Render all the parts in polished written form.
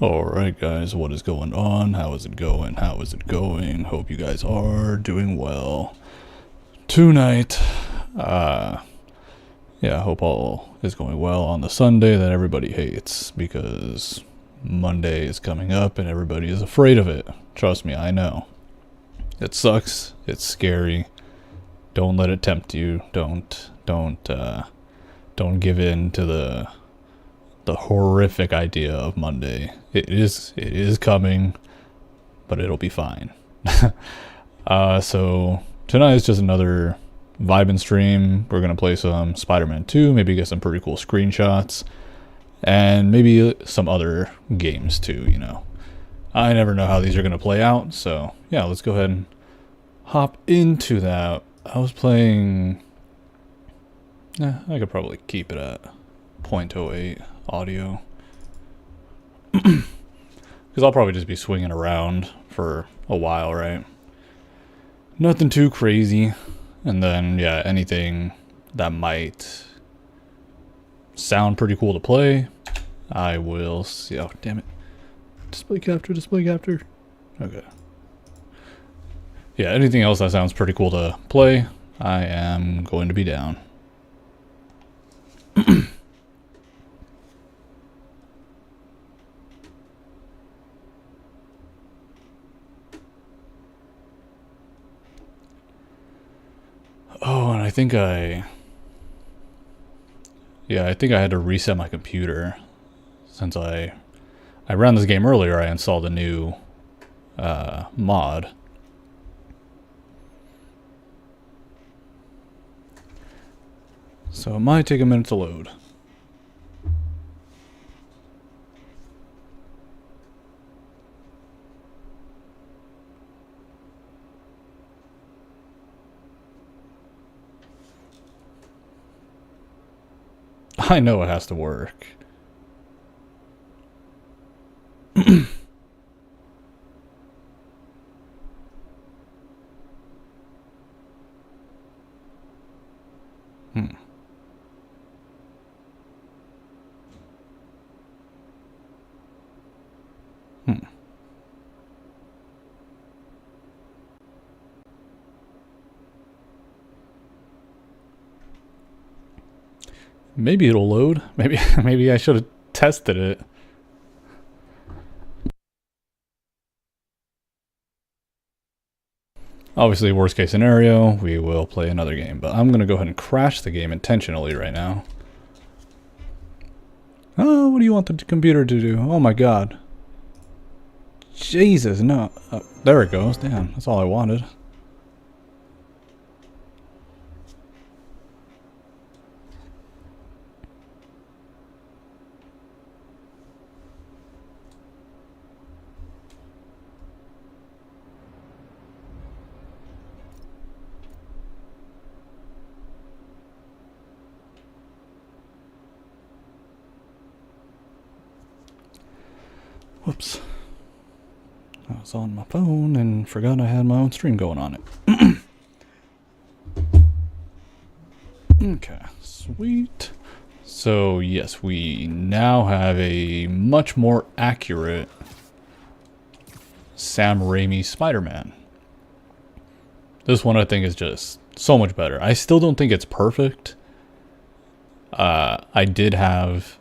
Alright guys, what is going on? How is it going? How is it going? Hope you guys are doing well. Tonight, yeah, I hope all is going well on the Sunday that everybody hates, because Monday is coming up and everybody is afraid of it. Trust me, I know. It sucks, it's scary. Don't let it tempt you. Don't give in to the horrific idea of Monday. It is coming, but it'll be fine. So tonight is just another Vibin stream. We're gonna play some Spider-Man 2, maybe get some pretty cool screenshots, and maybe some other games too, you know. I never know how these are gonna play out, so yeah, let's go ahead and hop into that. I was playing... I could probably keep it at 0.08 audio. Because I'll probably just be swinging around for a while, right? Nothing too crazy. And then, yeah, anything that might sound pretty cool to play, I will see. Oh, damn it. Display capture, display capture. Okay. Yeah, anything else that sounds pretty cool to play, I am going to be down. Oh, and I think I had to reset my computer since I ran this game earlier. I installed a new mod. So it might take a minute to load. I know it has to work. Maybe it'll load. Maybe I should have tested it. Obviously, worst case scenario, we will play another game, but I'm gonna go ahead and crash the game intentionally right now. Oh, what do you want the computer to do? Oh my god. Jesus, no. Oh, there it goes. Damn, that's all I wanted. Whoops. I was on my phone and forgot I had my own stream going on it. Okay, sweet. So yes, we now have a much more accurate Sam Raimi Spider-Man. This one I think is just so much better. I still don't think it's perfect. I did have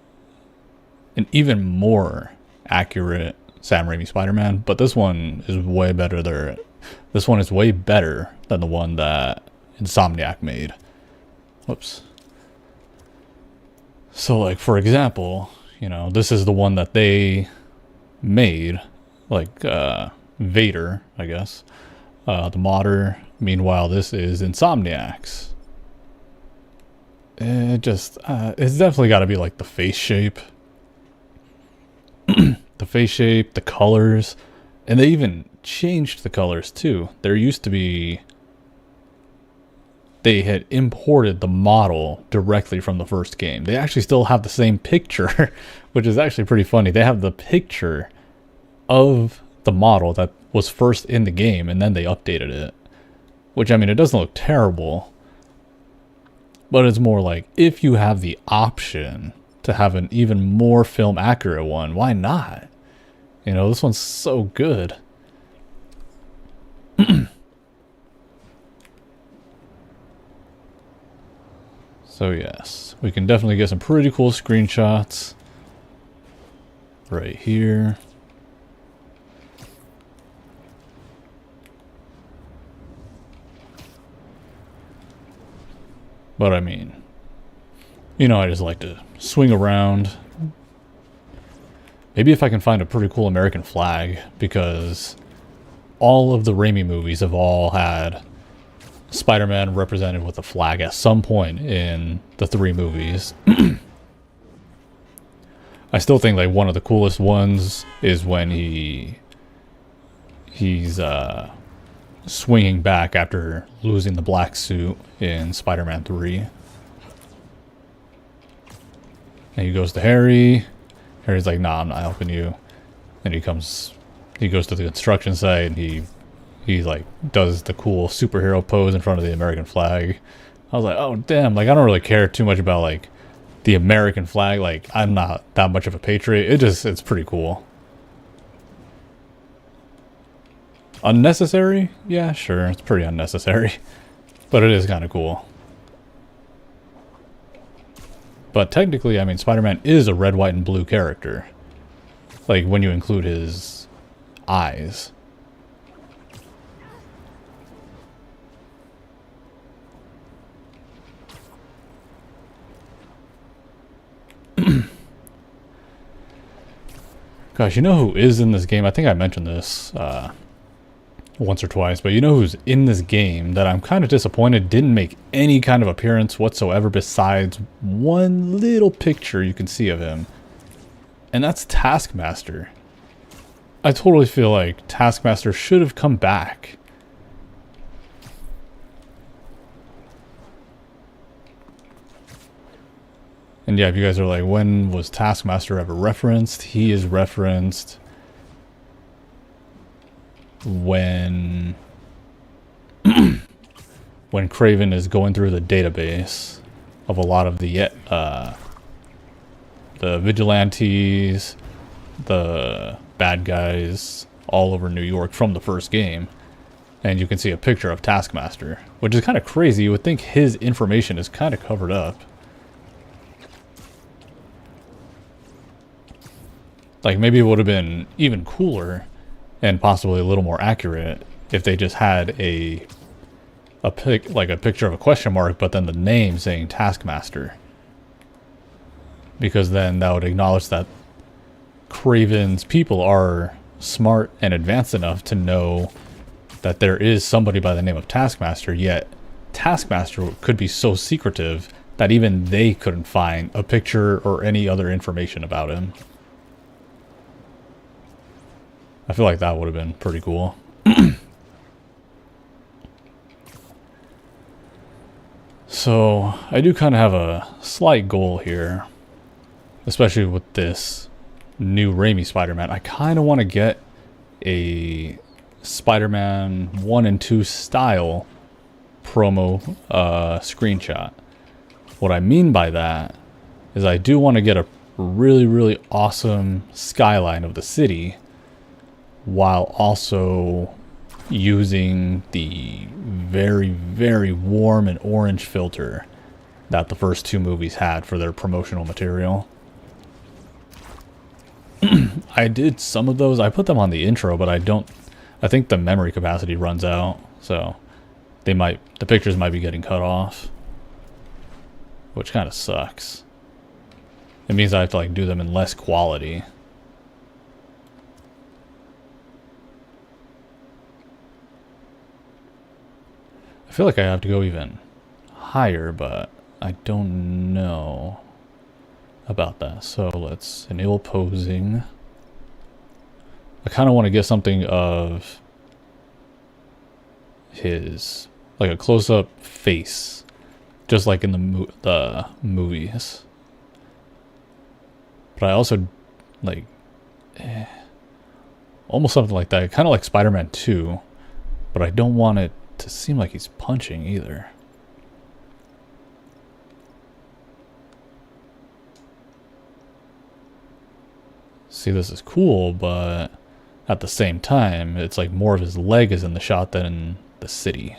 an even more accurate Sam Raimi Spider-Man, but this one is way better there. This one is way better than the one that Insomniac made. Whoops. So like, for example, you know, this is the one that they made, like Vader, I guess, the modder. Meanwhile, this is Insomniac's. It just, it's definitely got to be like the face shape. The face shape, the colors, and they even changed the colors too. There used to be, they had imported the model directly from the first game. They actually still have the same picture, which is actually pretty funny. They have the picture of the model that was first in the game, and then they updated it. Which, I mean, it doesn't look terrible, but it's more like, if you have the option to have an even more film accurate one, why not? You know, this one's so good. So yes, we can definitely get some pretty cool screenshots right here. But I mean, you know, I just like to swing around. Maybe if I can find a pretty cool American flag, because all of the Raimi movies have all had Spider-Man represented with a flag at some point in the 3 movies. I still think like one of the coolest ones is when he's swinging back after losing the black suit in Spider-Man 3. And he goes to Harry. Harry's like, nah, I'm not helping you. And he goes to the construction site and he like does the cool superhero pose in front of the American flag. I was like, oh damn, like I don't really care too much about like the American flag. Like I'm not that much of a patriot. It's pretty cool. Unnecessary? Yeah, sure, it's pretty unnecessary. But it is kind of cool. But technically, I mean, Spider-Man is a red, white, and blue character. Like when you include his eyes. Gosh, you know who is in this game? I think I mentioned this once or twice, but you know who's in this game that I'm kind of disappointed didn't make any kind of appearance whatsoever besides one little picture you can see of him. And that's Taskmaster. I totally feel like Taskmaster should have come back. And yeah, if you guys are like, when was Taskmaster ever referenced? He is referenced when when Kraven is going through the database of a lot of the vigilantes, the bad guys all over New York from the first game. And you can see a picture of Taskmaster, which is kind of crazy. You would think his information is kind of covered up. Like, maybe it would have been even cooler and possibly a little more accurate if they just had a picture of a question mark, but then the name saying Taskmaster. Because then that would acknowledge that Kraven's people are smart and advanced enough to know that there is somebody by the name of Taskmaster, yet Taskmaster could be so secretive that even they couldn't find a picture or any other information about him. I feel like that would have been pretty cool. So, I do kind of have a slight goal here. Especially with this new Raimi Spider-Man. I kind of want to get a Spider-Man 1 and 2 style promo screenshot. What I mean by that is I do want to get a really, really awesome skyline of the city, while also using the very, very warm and orange filter that the first 2 movies had for their promotional material. I did some of those. I put them on the intro, but I think the memory capacity runs out, so the pictures might be getting cut off, which kind of sucks. It means I have to like do them in less quality. I feel like I have to go even higher, but I don't know about that. So let's enable posing. I kind of want to get something of his, like a close-up face, just like in the movies. But I also like almost something like that, kind of like Spider-Man 2, but I don't want it to seem like he's punching either. See, this is cool, but at the same time, it's like more of his leg is in the shot than in the city.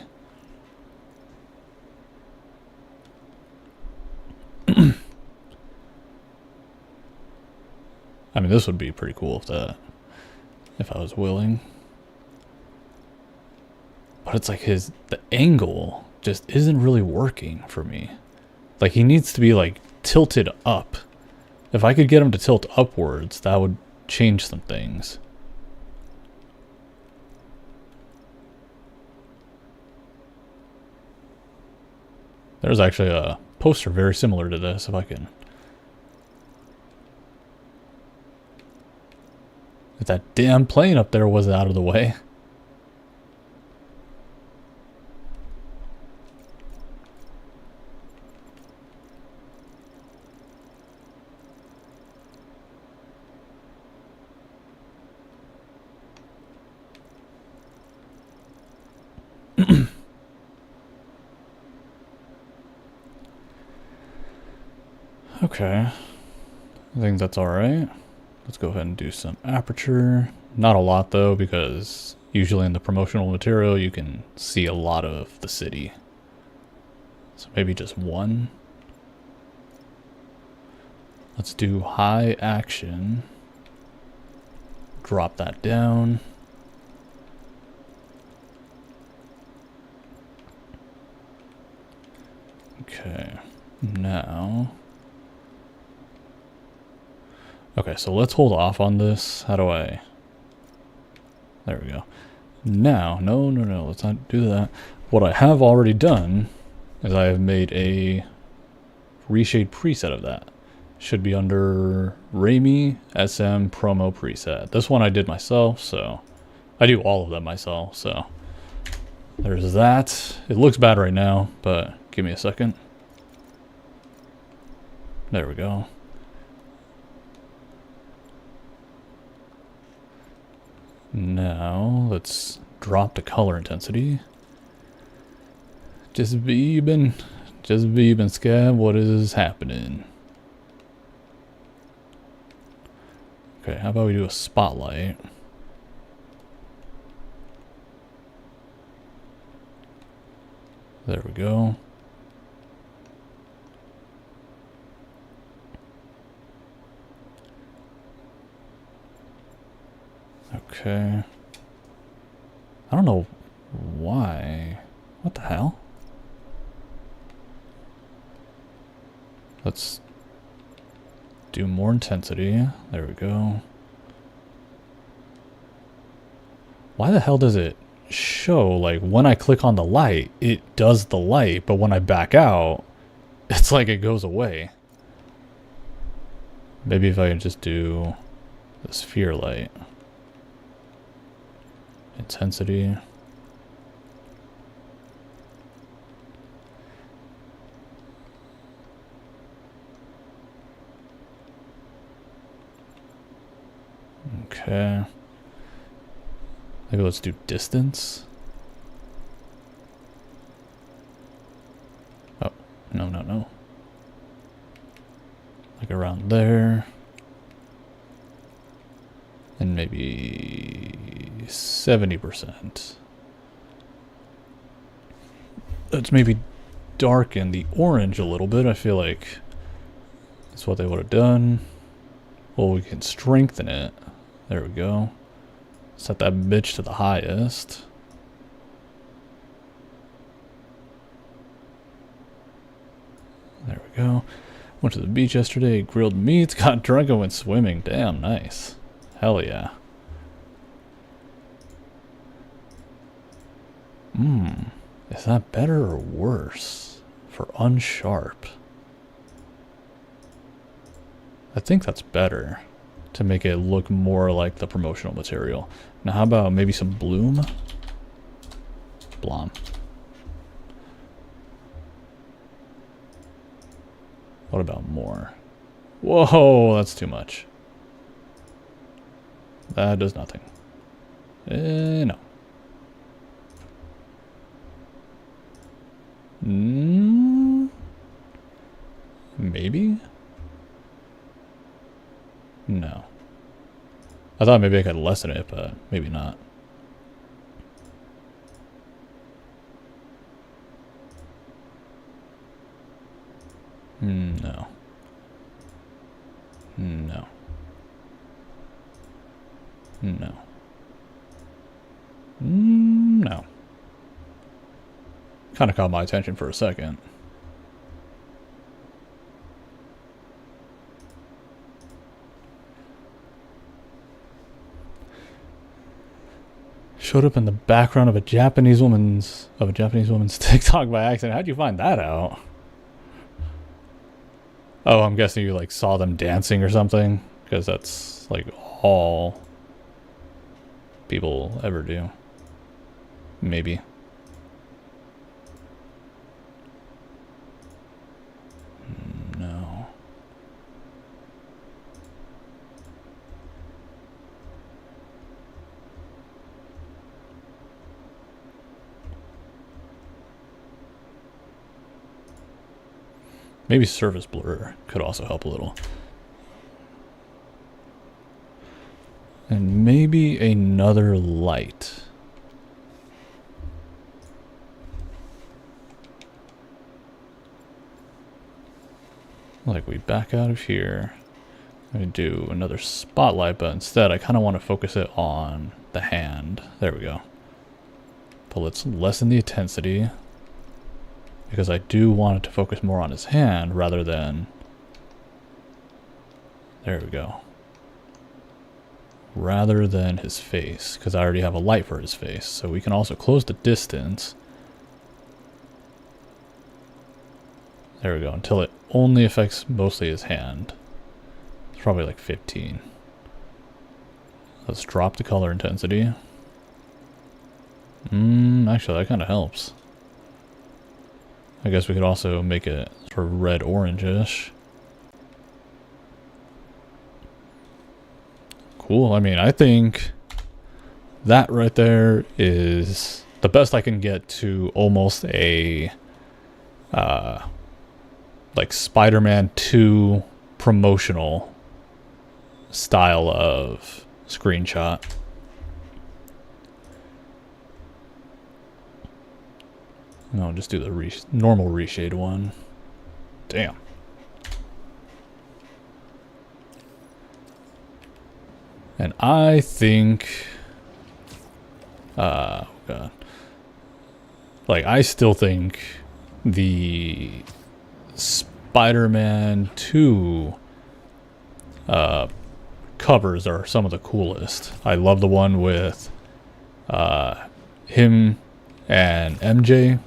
I mean, this would be pretty cool if I was willing. But it's like the angle just isn't really working for me. Like, he needs to be like tilted up. If I could get him to tilt upwards, that would change some things. There's actually a poster very similar to this, if I can. If that damn plane up there was out of the way. Okay. I think that's alright. Let's go ahead and do some aperture. Not a lot though, because usually in the promotional material you can see a lot of the city. So maybe just one. Let's do high action. Drop that down. Okay, now... Okay, so let's hold off on this. How do I... There we go. Now, no, let's not do that. What I have already done is I have made a reshade preset of that. Should be under Raimi SM promo preset. This one I did myself, so I do all of them myself, so there's that. It looks bad right now, but give me a second. There we go. Now, let's drop the color intensity. Just Vibin, Scab, what is happening? Okay, how about we do a spotlight? There we go. Okay. I don't know why. What the hell? Let's do more intensity. There we go. Why the hell does it show, like, when I click on the light, it does the light, but when I back out, it's like it goes away. Maybe if I can just do the sphere light. Intensity. Okay. Maybe let's do distance. Oh, no. Like around there. And maybe 70%. Let's maybe darken the orange a little bit. I feel like that's what they would have done. Well, we can strengthen it. There we go. Set that bitch to the highest. There we go. Went to the beach yesterday, grilled meats, got drunk and went swimming. Damn, nice. Hell yeah. Is that better or worse for unsharp? I think that's better to make it look more like the promotional material. Now how about maybe some bloom? Blom. What about more? Whoa, that's too much. That does nothing. No. Maybe? No. I thought maybe I could lessen it, but maybe not. No. No. No. No. Kind of caught my attention for a second. Showed up in the background of a Japanese woman's TikTok by accident. How'd you find that out? Oh, I'm guessing you like saw them dancing or something, because that's like all people ever do. Maybe. No. Maybe surface blur could also help a little. And maybe another light. Like we back out of here. We do another spotlight, but instead I kind of want to focus it on the hand. There we go. But let's lessen the intensity, because I do want it to focus more on his hand rather than... There we go. Rather than his face, because I already have a light for his face. So we can also close the distance. There we go, until it only affects mostly his hand. It's probably like 15. Let's drop the color intensity. Actually, that kind of helps. I guess we could also make it sort of red-orange-ish. Cool. I mean, I think that right there is the best I can get to almost a like Spider-Man 2 promotional style of screenshot. No, just do the normal reshade one. Damn. And I think... God. Like, I still think the Spider-Man 2 covers are some of the coolest. I love the one with him and MJ.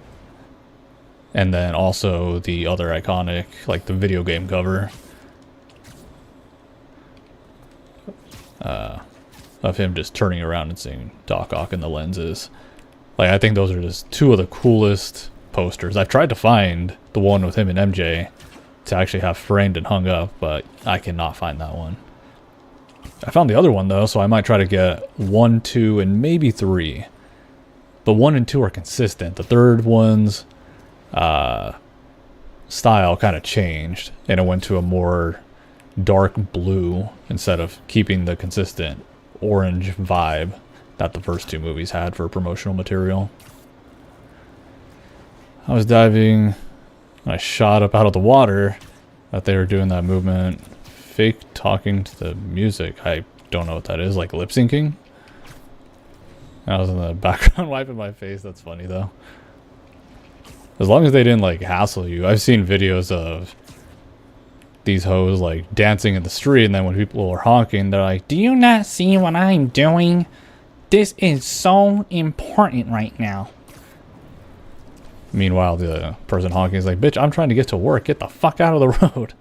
And then also the other iconic, like the video game cover. Of him just turning around and seeing Doc Ock in the lenses. Like, I think those are just two of the coolest posters. I've tried to find the one with him and MJ to actually have framed and hung up, but I cannot find that one. I found the other one though, so I might try to get 1, 2, and maybe 3. But 1 and 2 are consistent. The third one's style kind of changed, and it went to a more dark blue instead of keeping the consistent orange vibe that the first 2 movies had for promotional material. I was diving and I shot up out of the water that they were doing that movement. Fake talking to the music. I don't know what that is, like lip syncing. I was in the background wiping my face. That's funny though. As long as they didn't like hassle you. I've seen videos of these hoes like dancing in the street, and then when people are honking, they're like, "Do you not see what I'm doing? This is so important right now." Meanwhile, the person honking is like, "Bitch, I'm trying to get to work. Get the fuck out of the road."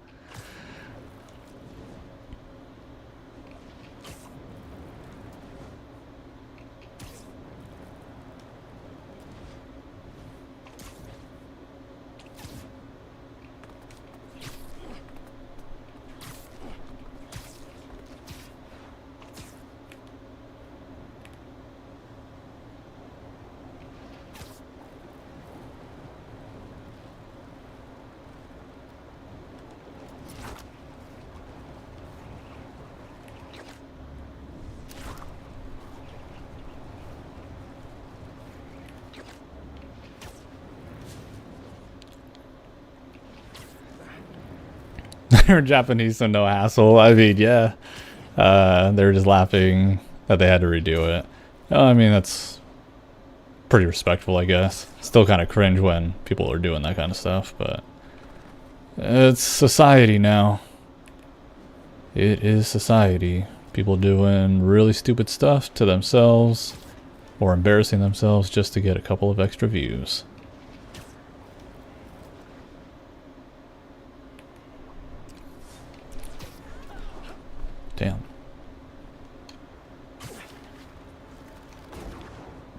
they were Japanese, so no hassle. I mean, yeah. They were just laughing that they had to redo it. I mean, that's pretty respectful, I guess. Still kind of cringe when people are doing that kind of stuff, but it's society now. It is society. People doing really stupid stuff to themselves or embarrassing themselves just to get a couple of extra views. Damn.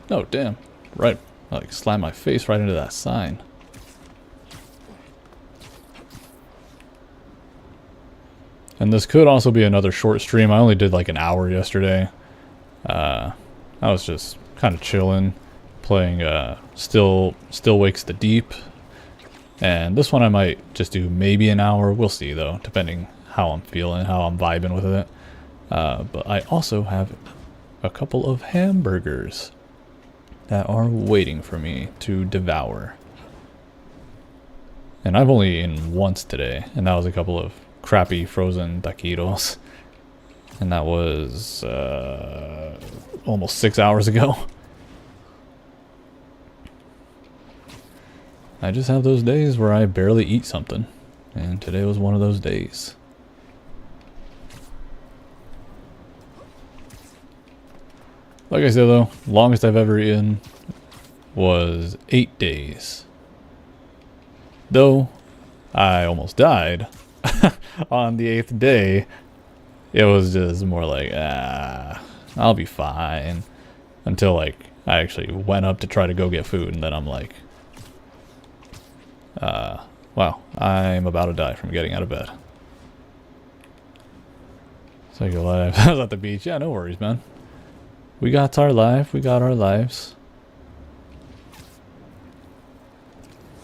Oh, damn. Right. I like slammed my face right into that sign. And this could also be another short stream. I only did like an hour yesterday. I was just kind of chilling, playing Still Wakes the Deep. And this one I might just do maybe an hour. We'll see though, depending how I'm feeling, how I'm vibing with it. But I also have a couple of hamburgers that are waiting for me to devour. And I've only eaten once today, and that was a couple of crappy frozen taquitos. And that was almost 6 hours ago. I just have those days where I barely eat something, and today was one of those days. Like I said though, longest I've ever eaten was 8 days. Though I almost died on the 8th day, it was just more like, I'll be fine. Until like I actually went up to try to go get food, and then I'm like, wow, I'm about to die from getting out of bed. So I go live. I was at the beach. Yeah, no worries, man. We got our life. We got our lives.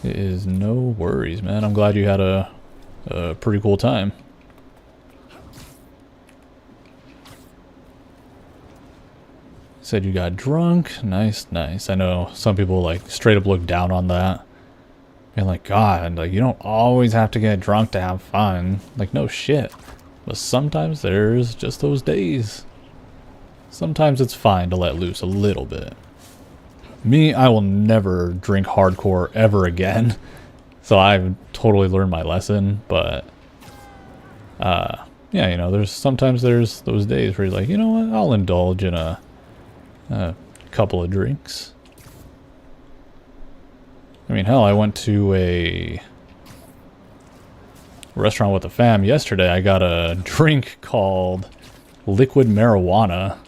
It is no worries, man. I'm glad you had a pretty cool time. Said you got drunk. Nice, nice. I know some people like straight up look down on that. Being like, God, like you don't always have to get drunk to have fun. Like, no shit. But sometimes there's just those days. Sometimes it's fine to let loose a little bit. Me, I will never drink hardcore ever again. So I've totally learned my lesson, but yeah, you know, sometimes there's those days where you're like, you know what, I'll indulge in a couple of drinks. I mean, hell, I went to a restaurant with the fam yesterday. I got a drink called liquid marijuana.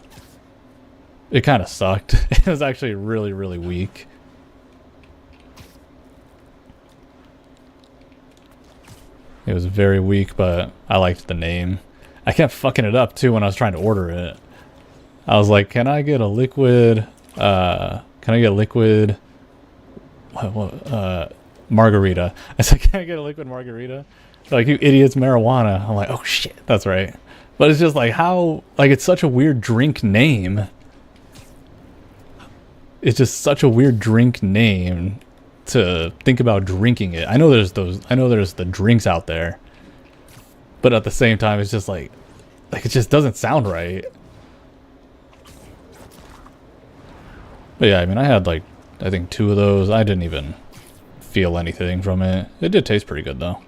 It kind of sucked. It was actually really, really weak. It was very weak, but I liked the name. I kept fucking it up too when I was trying to order it. I was like, can I get a liquid, margarita? I said, can I get a liquid margarita? They're like, you idiots, marijuana. I'm like, oh shit, that's right. But it's just like, how, like, it's such a weird drink name. It's just such a weird drink name to think about drinking it. I know there's the drinks out there, but at the same time, it's just like it just doesn't sound right. But yeah, I mean, I had like, I think 2 of those. I didn't even feel anything from it. It did taste pretty good though.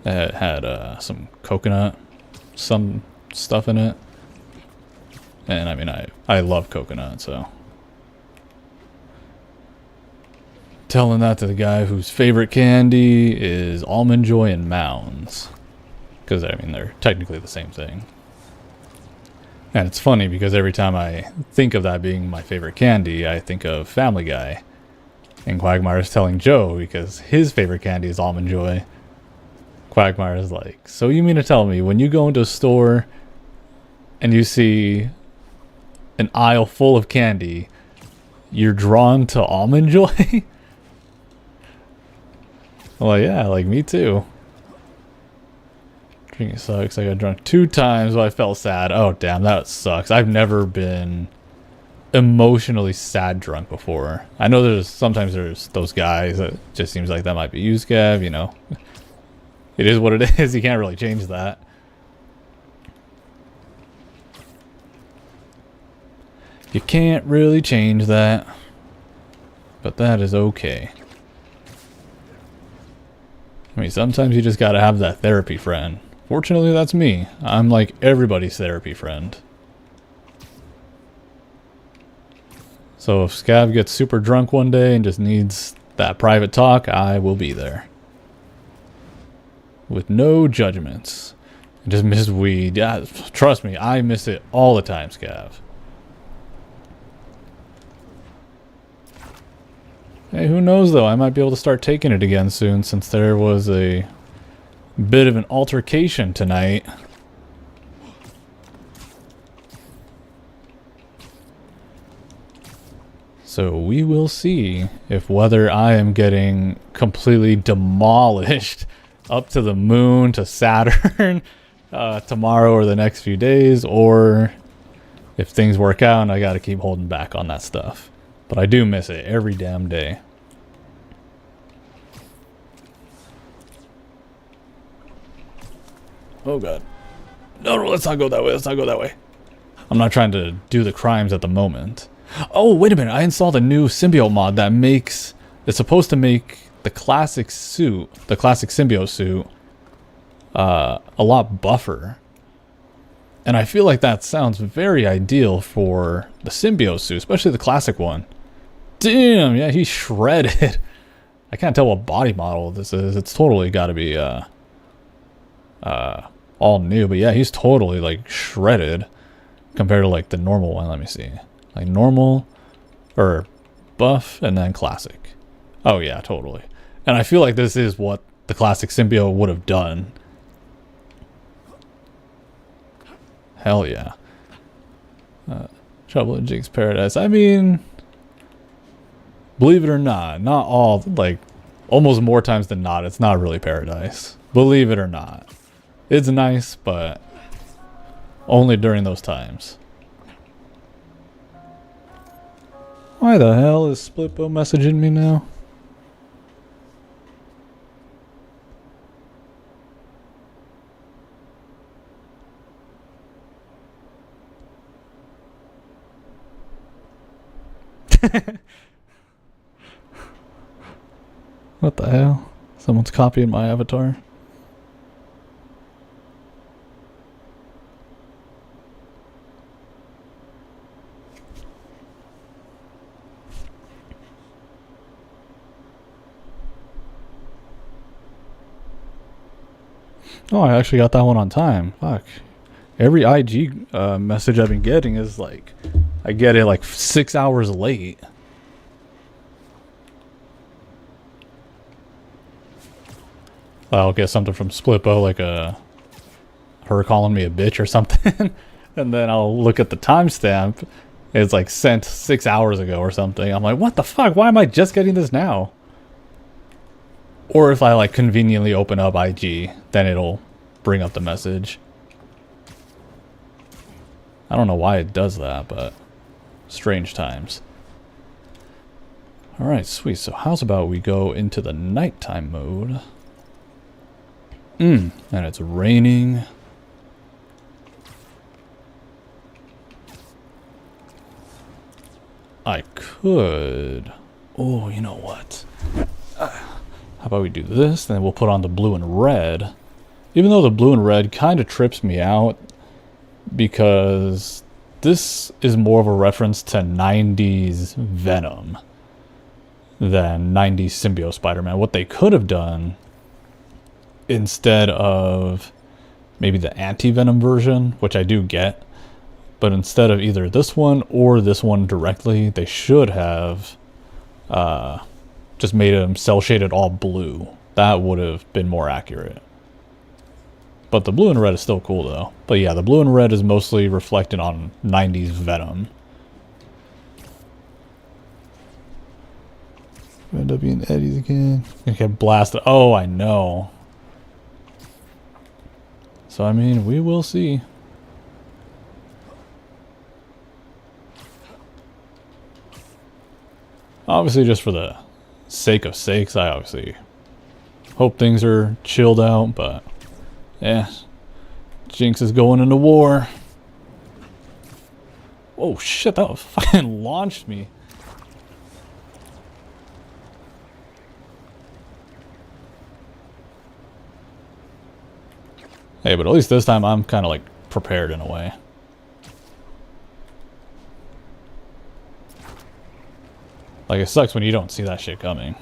It had some coconut, some stuff in it. And I mean, I love coconut, so. Telling that to the guy whose favorite candy is Almond Joy and Mounds. Because, I mean, they're technically the same thing. And it's funny because every time I think of that being my favorite candy, I think of Family Guy. And Quagmire's telling Joe because his favorite candy is Almond Joy. Quagmire's like, so you mean to tell me when you go into a store and you see an aisle full of candy, you're drawn to Almond Joy? Well, yeah, like me too. Drinking sucks. I got drunk 2 times, but I felt sad. Oh, damn, that sucks. I've never been emotionally sad drunk before. I know sometimes there's those guys that just seems like that might be you, Scav, you know. It is what it is. You can't really change that. You can't really change that. But that is okay. I mean, sometimes you just gotta have that therapy friend. Fortunately, that's me. I'm like everybody's therapy friend. So if Scav gets super drunk one day and just needs that private talk, I will be there. With no judgments. I just miss weed. Yeah, trust me, I miss it all the time, Scav. Hey, who knows though? I might be able to start taking it again soon since there was a bit of an altercation tonight. So we will see if whether I am getting completely demolished up to the moon, to Saturn, tomorrow or the next few days, or if things work out and I gotta keep holding back on that stuff. But I do miss it every damn day. Oh god. No, let's not go that way. Let's not go that way. I'm not trying to do the crimes at the moment. Oh, wait a minute. I installed a new symbiote mod that makes... It's supposed to make the classic suit, the classic symbiote suit, a lot buffer. And I feel like that sounds very ideal for the symbiote suit, especially the classic one. Damn, yeah, he's shredded. I can't tell what body model this is. It's totally got to be all new, but yeah, he's totally like shredded compared to like the normal one. Let me see, like normal or buff and then classic. Oh yeah, totally. And I feel like this is what the classic symbiote would have done. Hell yeah. Trouble in Jake's Paradise. I mean, believe it or not all, like, almost more times than not, it's not really paradise. Believe it or not. It's nice, but only during those times. Why the hell is Splitbo messaging me now? What the hell? Someone's copying my avatar. Oh, I actually got that one on time. Fuck. Every IG message I've been getting is like, I get it like 6 hours late. I'll get something from Splitbo, like her calling me a bitch or something. And then I'll look at the timestamp. It's like sent 6 hours ago or something. I'm like, what the fuck? Why am I just getting this now? Or if I like conveniently open up IG, then it'll bring up the message. I don't know why it does that, but strange times. Alright, sweet. So how's about we go into the nighttime mode? And it's raining. I could... Oh, you know what? How about we do this, then we'll put on the blue and red. Even though the blue and red kind of trips me out, because this is more of a reference to 90s Venom than 90s Symbiote Spider-Man. What they could have done, instead of maybe the anti-Venom version, which I do get, but instead of either this one or this one directly, they should have just made him cel-shaded all blue. That would have been more accurate. But the blue and red is still cool though. But yeah, the blue and red is mostly reflected on 90s Venom. End up being Eddie's again. Gonna get blasted. Oh, I know. So I mean, we will see. Obviously, just for the sake of sakes, I obviously hope things are chilled out, but yeah. Jinx is going into war. Oh shit, that fucking launched me. Hey, but at least this time I'm kind of like prepared in a way. Like, it sucks when you don't see that shit coming.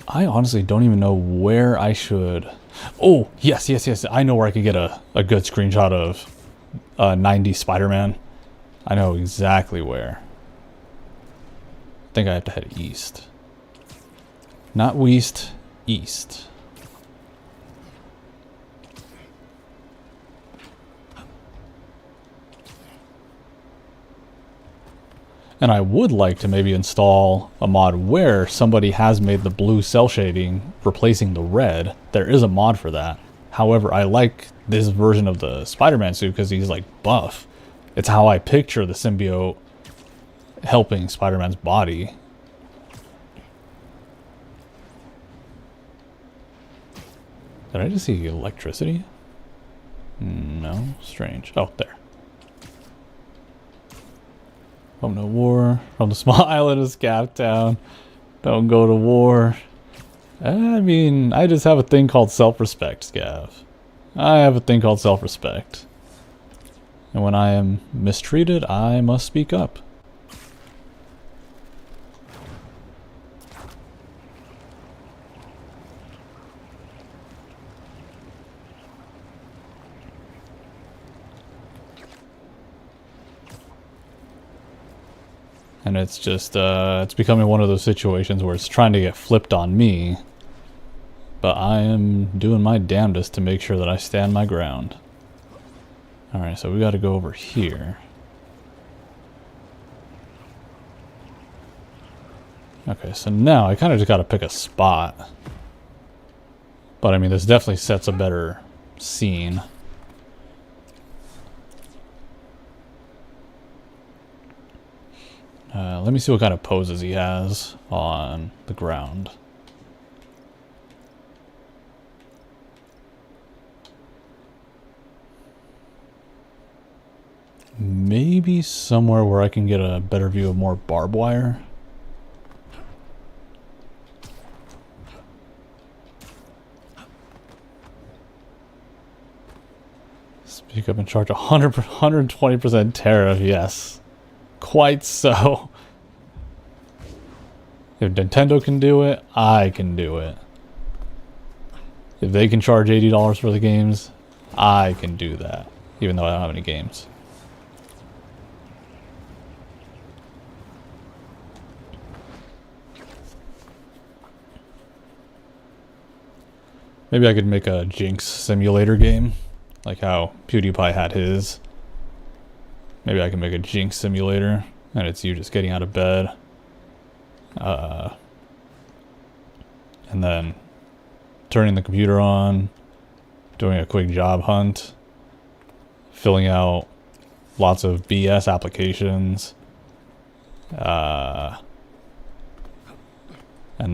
I honestly don't even know where I should... Oh, yes. I know where I could get a good screenshot of 90 Spider-Man. I know exactly where. I think I have to head east. Not west, east. And I would like to maybe install a mod where somebody has made the blue cell shading replacing the red. There is a mod for that. However, I like this version of the Spider-Man suit because he's like buff. It's how I picture the symbiote helping Spider-Man's body. Did I just see electricity? No, strange. Oh, there. From no war, from the small island of Scap Town. Don't go to war. I mean, I just have a thing called self-respect, Scav. I have a thing called self-respect. And when I am mistreated, I must speak up. And it's just, it's becoming one of those situations where it's trying to get flipped on me. But I am doing my damnedest to make sure that I stand my ground. Alright, so we gotta go over here. Okay, so now I kind of just gotta pick a spot. But I mean, this definitely sets a better scene. Let me see what kind of poses he has on the ground. Maybe somewhere where I can get a better view of more barbed wire. Speak up and charge 120% tariff, yes. Quite so. If Nintendo can do it, I can do it. If they can charge $80 for the games, I can do that. Even though I don't have any games. Maybe I could make a Jinx simulator game. Like how PewDiePie had his. Maybe I can make a Jinx simulator. And it's you just getting out of bed. And then turning the computer on, doing a quick job hunt, filling out lots of BS applications, and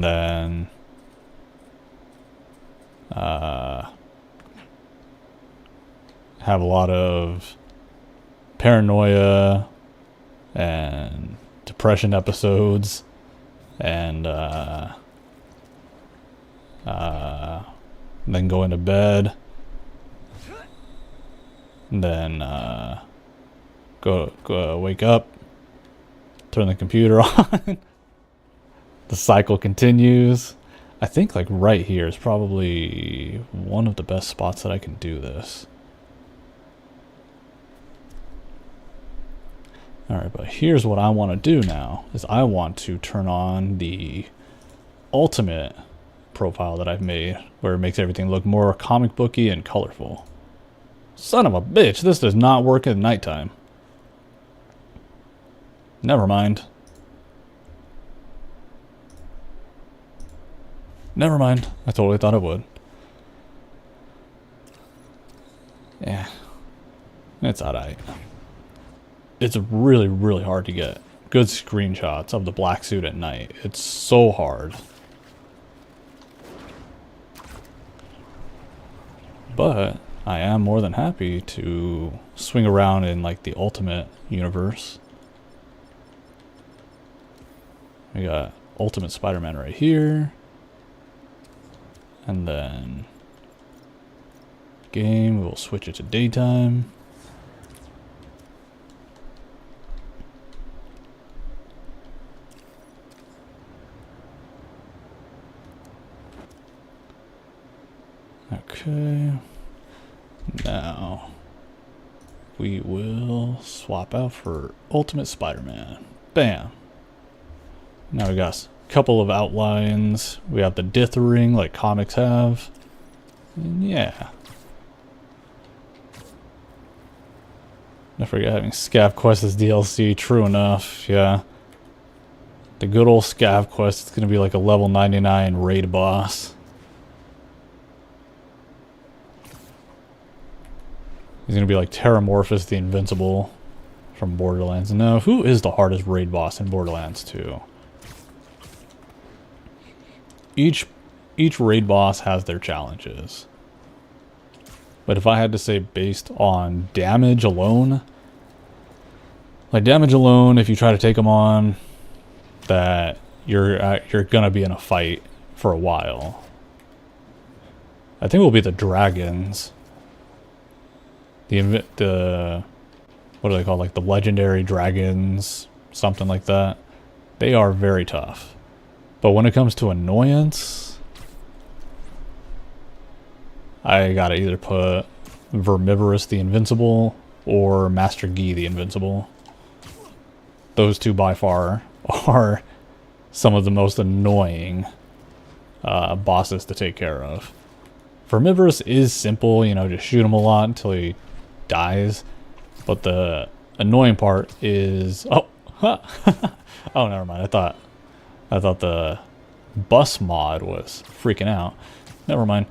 then have a lot of paranoia and depression episodes, and then go into bed, and then go wake up, turn the computer on. The cycle continues. I think like right here is probably one of the best spots that I can do this. Alright, but here's what I want to do now, is I want to turn on the ultimate profile that I've made, where it makes everything look more comic booky and colorful. Son of a bitch, this does not work at nighttime. Never mind. Never mind, I totally thought it would. Yeah. It's alright. It's really, really hard to get good screenshots of the black suit at night. It's so hard. But I am more than happy to swing around in like the Ultimate universe. We got Ultimate Spider-Man right here. And then game, we'll switch it to daytime. Okay, now we will swap out for Ultimate Spider-Man. Bam. Now we got a couple of outlines. We have the dithering like comics have. And yeah. I forget having Scav Quest as DLC. True enough, yeah. The good old Scav Quest is going to be like a level 99 raid boss. He's going to be like Terramorphous the Invincible from Borderlands. Now, who is the hardest raid boss in Borderlands 2? Each raid boss has their challenges. But if I had to say based on damage alone, like damage alone, if you try to take them on, that you're going to be in a fight for a while. I think it will be the dragons. The what are they called? Like the legendary dragons, something like that. They are very tough. But when it comes to annoyance, I gotta either put Vermivorous the Invincible or Master Yi the Invincible. Those two by far are some of the most annoying bosses to take care of. Vermivorous is simple, you know, just shoot him a lot until he dies. But the annoying part is... Oh! Huh. Oh, never mind. I thought the bus mod was freaking out. Never mind.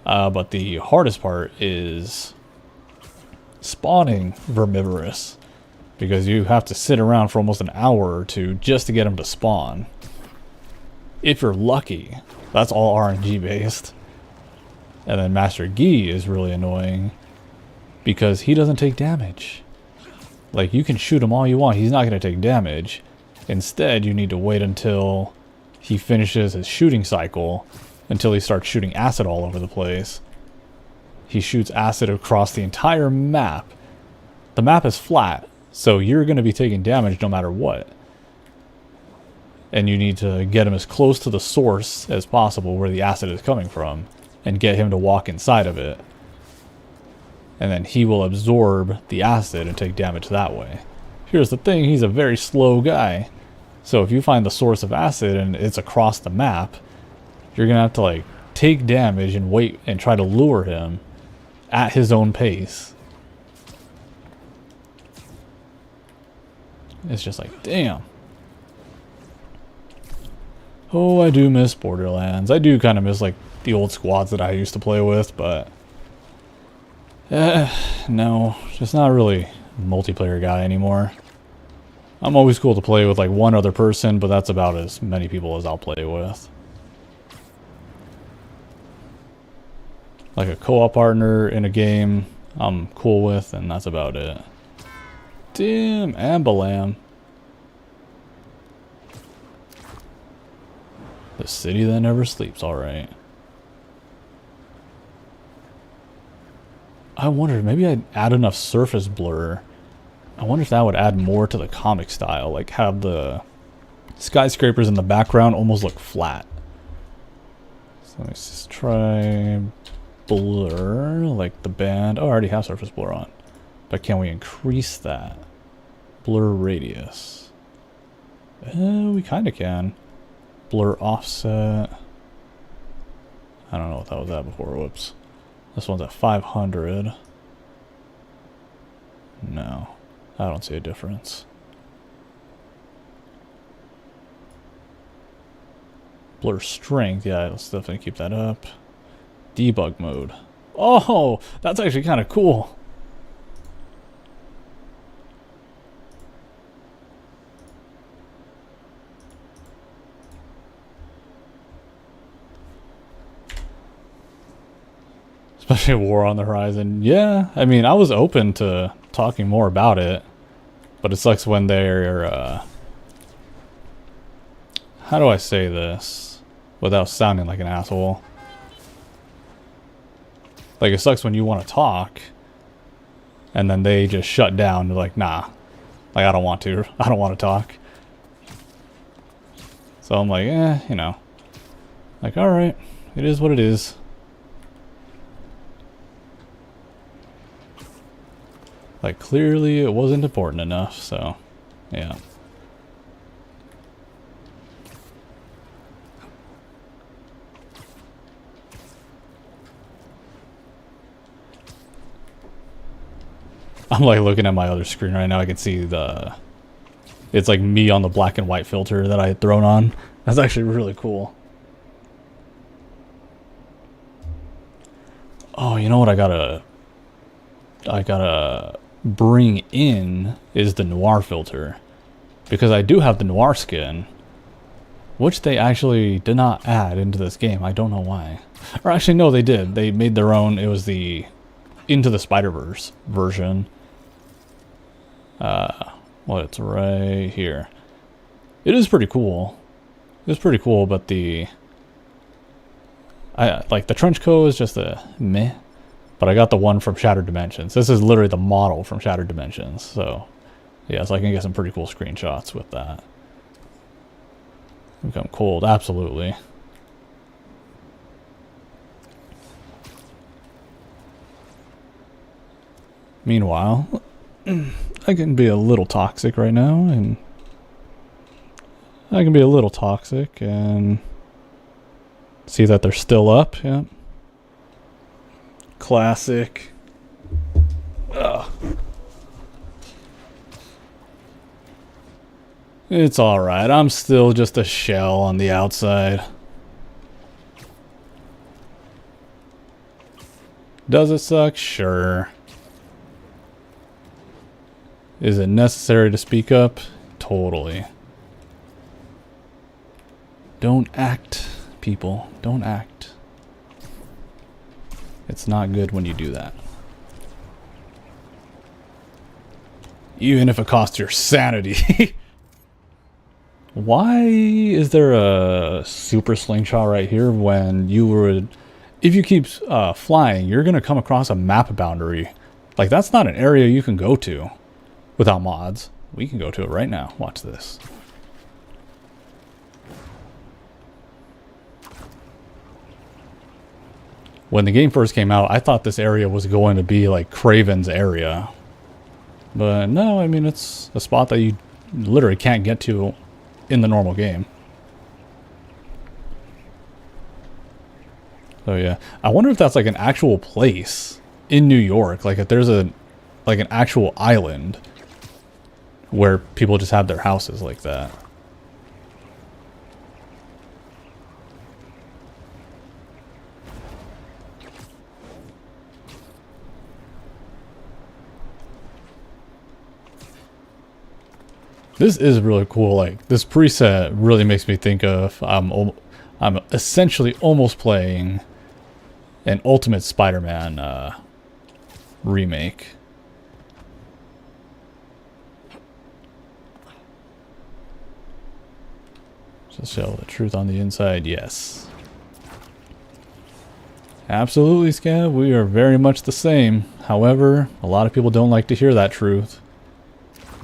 But the hardest part is spawning Vermivorous, because you have to sit around for almost an hour or two just to get him to spawn. If you're lucky. That's all RNG based. And then Master Yi is really annoying because he doesn't take damage. Like, you can shoot him all you want, he's not going to take damage. Instead, you need to wait until he finishes his shooting cycle, until he starts shooting acid all over the place. He shoots acid across the entire map. The map is flat, so you're going to be taking damage no matter what. And you need to get him as close to the source as possible where the acid is coming from, and get him to walk inside of it. And then he will absorb the acid and take damage that way. Here's the thing, he's a very slow guy. So if you find the source of acid and it's across the map, you're going to have to like take damage and wait and try to lure him at his own pace. It's just like, damn. Oh, I do miss Borderlands. I do kind of miss like the old squads that I used to play with, but no, just not really a multiplayer guy anymore. I'm always cool to play with like one other person, but that's about as many people as I'll play with. Like a co-op partner in a game I'm cool with, and that's about it. Damn, Ambalam. The city that never sleeps, alright. I wonder, maybe I'd add enough surface blur. I wonder if that would add more to the comic style. Like have the skyscrapers in the background almost look flat. So let me just try blur, like the band. Oh, I already have surface blur on. But can we increase that? Blur radius. We kind of can. Blur offset. I don't know what that was at before. Whoops. This one's at 500. No, I don't see a difference. Blur strength, yeah, let's definitely keep that up. Debug mode. Oh, that's actually kind of cool. Especially war on the horizon. Yeah, I mean, I was open to talking more about it, but it sucks when they're, how do I say this without sounding like an asshole? Like, it sucks when you want to talk, and then they just shut down. They're like, nah, like, I don't want to. I don't want to talk. So I'm like, you know. Like, alright, it is what it is. Like, clearly it wasn't important enough, so, yeah. I'm like looking at my other screen right now. I can see it's like me on the black and white filter that I had thrown on. That's actually really cool. Oh, you know what I gotta bring in is the noir filter, because I do have the noir skin, which they actually did not add into this game. I don't know why. Or actually, no, they did. They made their own. It was the Into the Spider-Verse version. Well, it's right here. It is pretty cool. It's pretty cool, but like the trench coat is just a meh. But I got the one from Shattered Dimensions. This is literally the model from Shattered Dimensions. So, yeah, so I can get some pretty cool screenshots with that. Become cold, absolutely. Meanwhile, I can be a little toxic right now, and I can be a little toxic and see that they're still up. Yeah. Classic. Ugh. It's alright. I'm still just a shell on the outside. Does it suck? Sure. Is it necessary to speak up? Totally. Don't act, people. Don't act. It's not good when you do that. Even if it costs your sanity. Why is there a super slingshot right here when you would... If you keep flying, you're going to come across a map boundary. Like, that's not an area you can go to without mods. We can go to it right now. Watch this. When the game first came out, I thought this area was going to be like Kraven's area. But no, I mean, it's a spot that you literally can't get to in the normal game. So yeah, I wonder if that's like an actual place in New York. Like if there's an actual island where people just have their houses like that. This is really cool. Like, this preset really makes me think of I'm essentially almost playing an Ultimate Spider-Man remake. Just show the truth on the inside. Yes. Absolutely, Scav. We are very much the same. However, a lot of people don't like to hear that truth.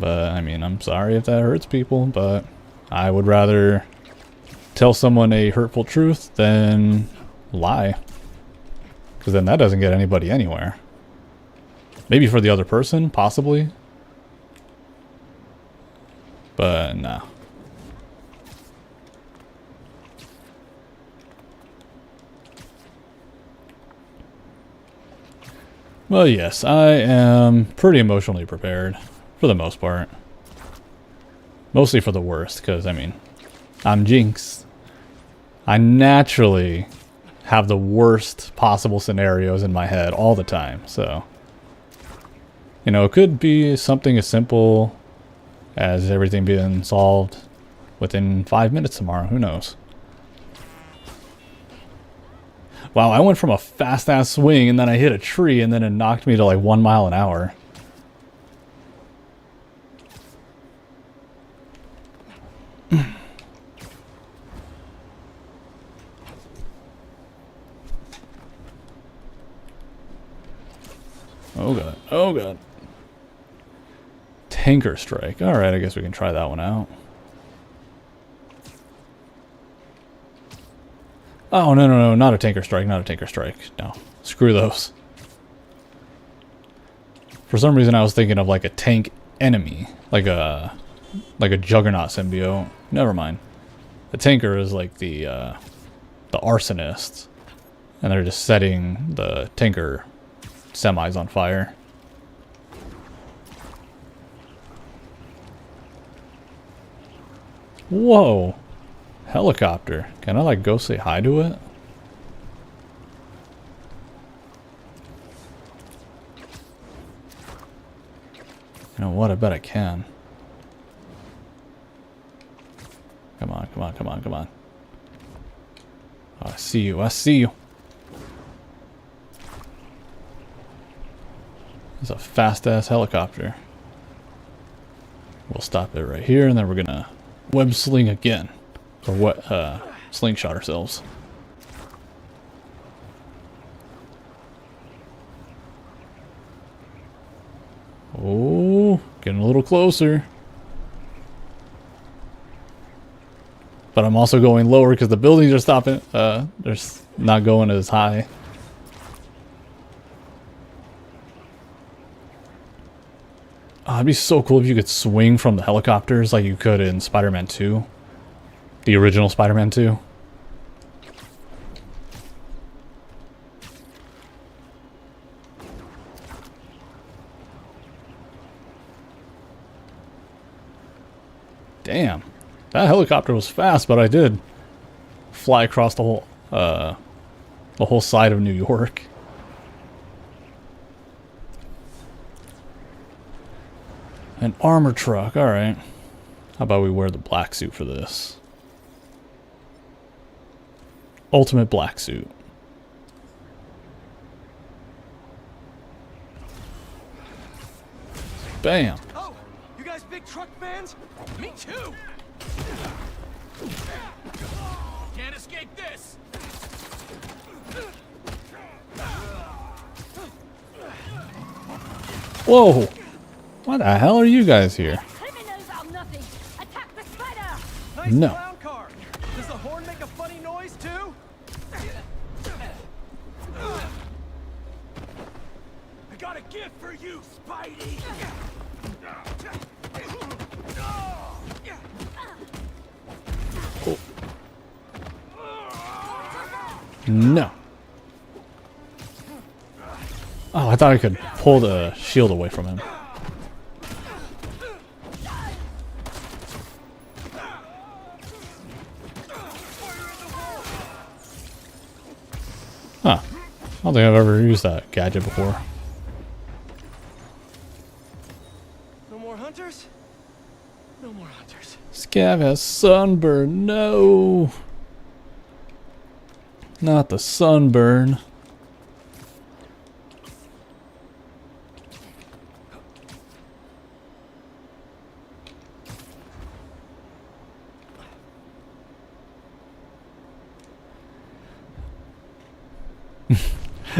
But, I mean, I'm sorry if that hurts people, but I would rather tell someone a hurtful truth than lie. Because then that doesn't get anybody anywhere. Maybe for the other person, possibly. But, no. Well, yes, I am pretty emotionally prepared. For the most part. Mostly for the worst, because, I mean, I'm Jinx. I naturally have the worst possible scenarios in my head all the time, so... You know, it could be something as simple as everything being solved within 5 minutes tomorrow, who knows? Wow, I went from a fast-ass swing, and then I hit a tree, and then it knocked me to like 1 mile an hour. Oh god, oh god. Tanker strike. Alright, I guess we can try that one out. Oh, no, no, no, not a tanker strike, not a tanker strike. No, screw those. For some reason I was thinking of like a tank enemy, like a juggernaut symbiote. Never mind. The tanker is like the arsonists, and they're just setting the tanker semis on fire. Whoa! Helicopter. Can I like go say hi to it? You know what? I bet I can. Come on, come on, come on, come on. Oh, I see you, I see you. It's a fast-ass helicopter. We'll stop it right here, and then we're gonna web sling again. Or what, slingshot ourselves. Oh, getting a little closer. But I'm also going lower because the buildings are stopping. They're not going as high. Oh, it'd be so cool if you could swing from the helicopters like you could in Spider-Man 2. The original Spider-Man 2. Damn. That helicopter was fast, but I did fly across the whole side of New York. An armor truck, alright. How about we wear the black suit for this? Ultimate black suit. Bam! Oh, you guys big truck fans? Me too! Can't escape this! Whoa! Why the hell are you guys here? Criminals are nothing. Attack the spider. Nice No. clown car! Does the horn make a funny noise too? I got a gift for you, Spidey! No. Oh, I thought I could pull the shield away from him. Huh. I don't think I've ever used that gadget before. No more hunters? No more hunters. Scav has sunburn. No. Not the sunburn.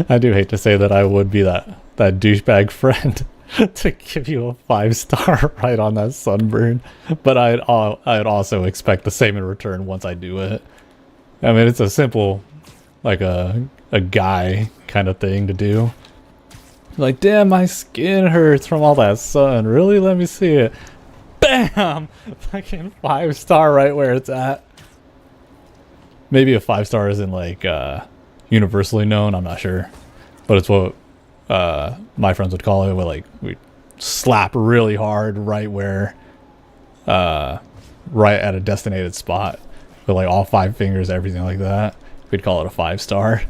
I do hate to say that I would be that douchebag friend to give you a 5-star right on that sunburn, but I'd also expect the same in return once I do it. I mean, it's a simple, like a guy kind of thing to do. Like, damn, my skin hurts from all that sun. Really? Let me see it. Bam! Fucking 5-star right where it's at. Maybe a 5-star isn't like universally known, I'm not sure, but it's what my friends would call it, where like we slap really hard right where right at a designated spot with like all 5 fingers, everything like that. We'd call it a 5-star.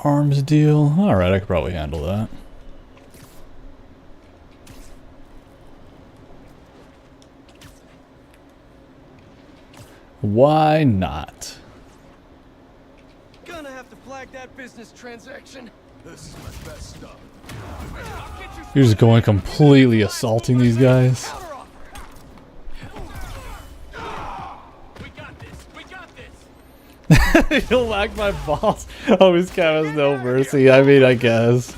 arms deal. Alright, I could probably handle that. Why not? Gonna have to flag that business transaction. This is my best stuff. You're just going completely assaulting these guys. We got this. We got this. You'll whack my balls. Oh, his cat has no mercy. I mean, I guess.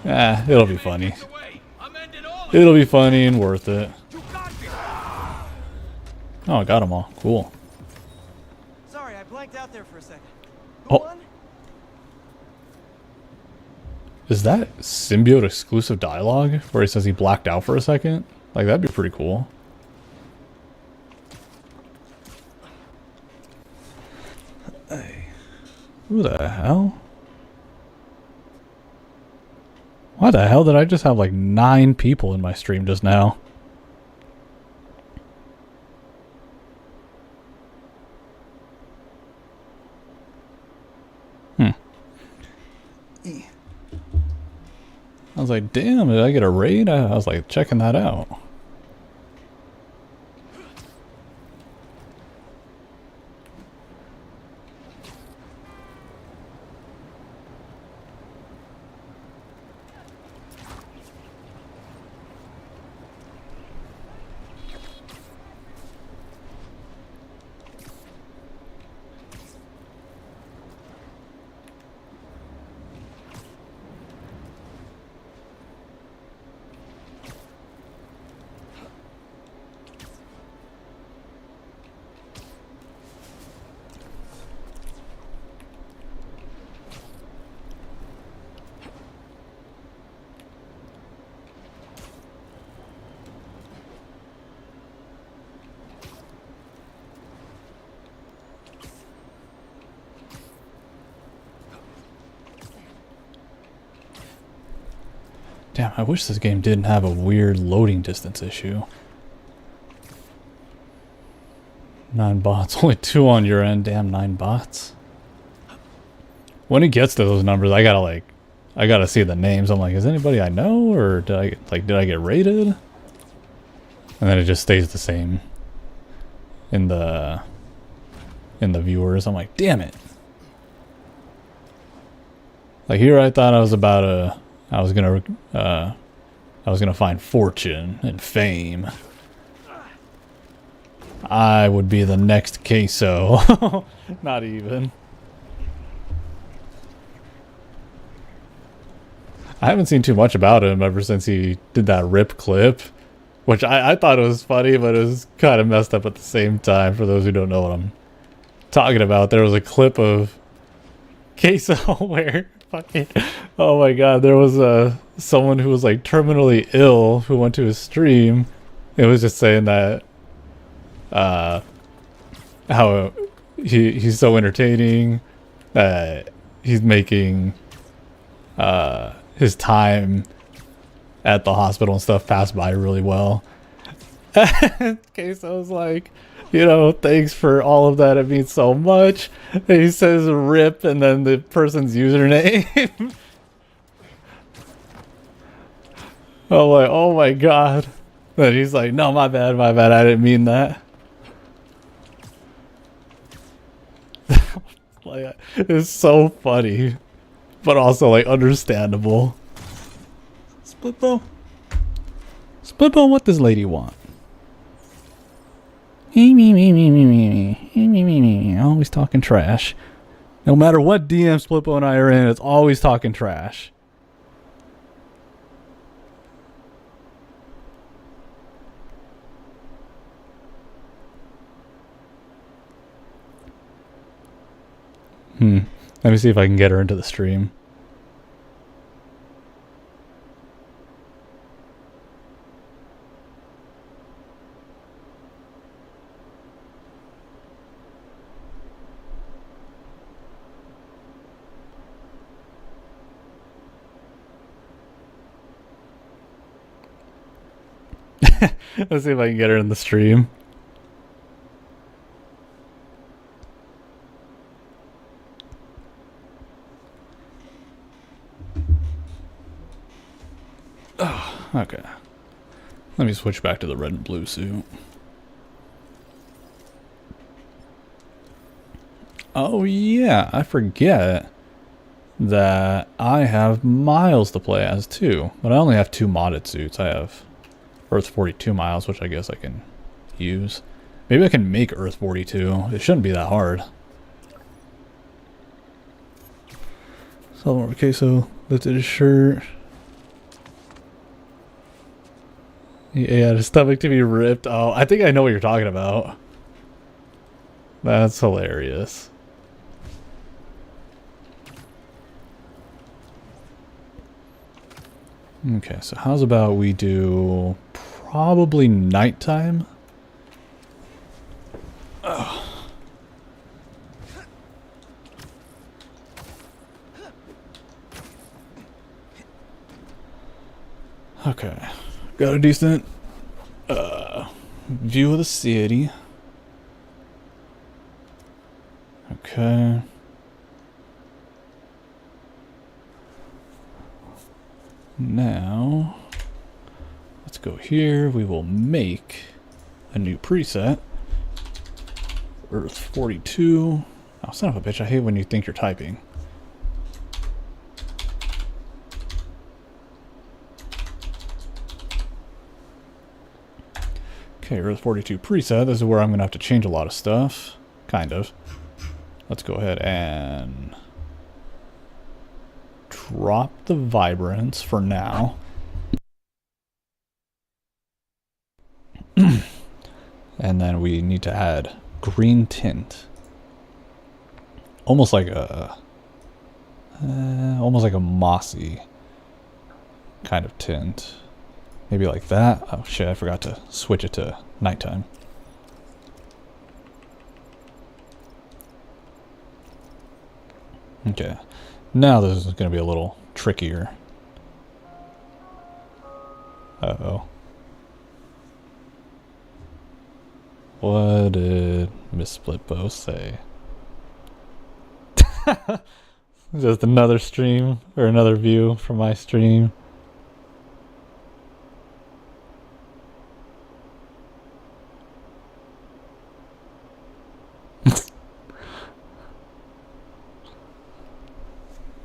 Ah, it'll be funny. It'll be funny and worth it. Oh, I got them all. Cool. Sorry, I blanked out there for a second. Oh. Is that symbiote exclusive dialogue where he says he blacked out for a second? Like, that'd be pretty cool. Hey. Who the hell? Why the hell did I just have like 9 people in my stream just now? I was like, damn, did I get a raid? I was like checking that out. Damn, I wish this game didn't have a weird loading distance issue. 9 bots, only 2 on your end. Damn, 9 bots. When it gets to those numbers, I gotta see the names. I'm like, is anybody I know, or did I get raided? And then it just stays the same in the viewers. I'm like, damn it. Like here, I thought I was gonna find fortune and fame. I would be the next queso. Not even. I haven't seen too much about him ever since he did that rip clip, which I thought it was funny, but it was kind of messed up at the same time. For those who don't know what I'm talking about, there was a clip of queso where fucking, oh my god, there was someone who was like terminally ill who went to his stream. It was just saying that how he's so entertaining that he's making his time at the hospital and stuff pass by really well. Queso was like, you know, thanks for all of that, it means so much. And he says rip and then the person's username. I'm like, oh my god. Then he's like, no, my bad, I didn't mean that. Like, it's so funny, but also like understandable. Split bone, what does lady want? Always talking trash. No matter what DM Splitbo and I are in, it's always talking trash. Let me see if I can get her into the stream. Let's see if I can get her in the stream. Okay. Let me switch back to the red and blue suit. Oh yeah, I forget that I have Miles to play as too. But I only have 2 modded suits. I have Earth 42 Miles, which I guess I can use. Maybe I can make Earth 42. It shouldn't be that hard. Salvador Queso lifted his shirt. He had his stomach to be ripped. Oh, I think I know what you're talking about. That's hilarious. Okay, so how's about we do probably nighttime? Oh. Okay, got a decent view of the city. Okay. Now, let's go here. We will make a new preset. Earth 42. Oh, son of a bitch, I hate when you think you're typing. Okay, Earth 42 preset. This is where I'm going to have to change a lot of stuff. Kind of. Let's go ahead and drop the vibrance for now. And then we need to add green tint. Almost like a mossy kind of tint. Maybe like that. Oh shit, I forgot to switch it to nighttime. Okay. Now this is going to be a little trickier. Uh-oh. What did Miss Splitbo say? Just another stream, or another view from my stream.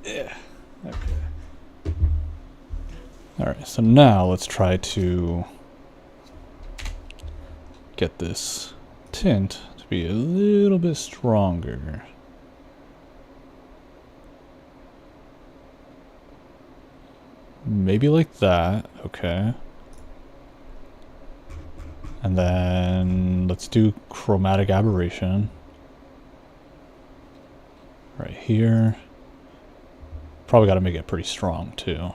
Yeah. Okay. Alright, so now let's try to get this tint to be a little bit stronger. Maybe like that. Okay. And then let's do chromatic aberration. Right here. Probably got to make it pretty strong too.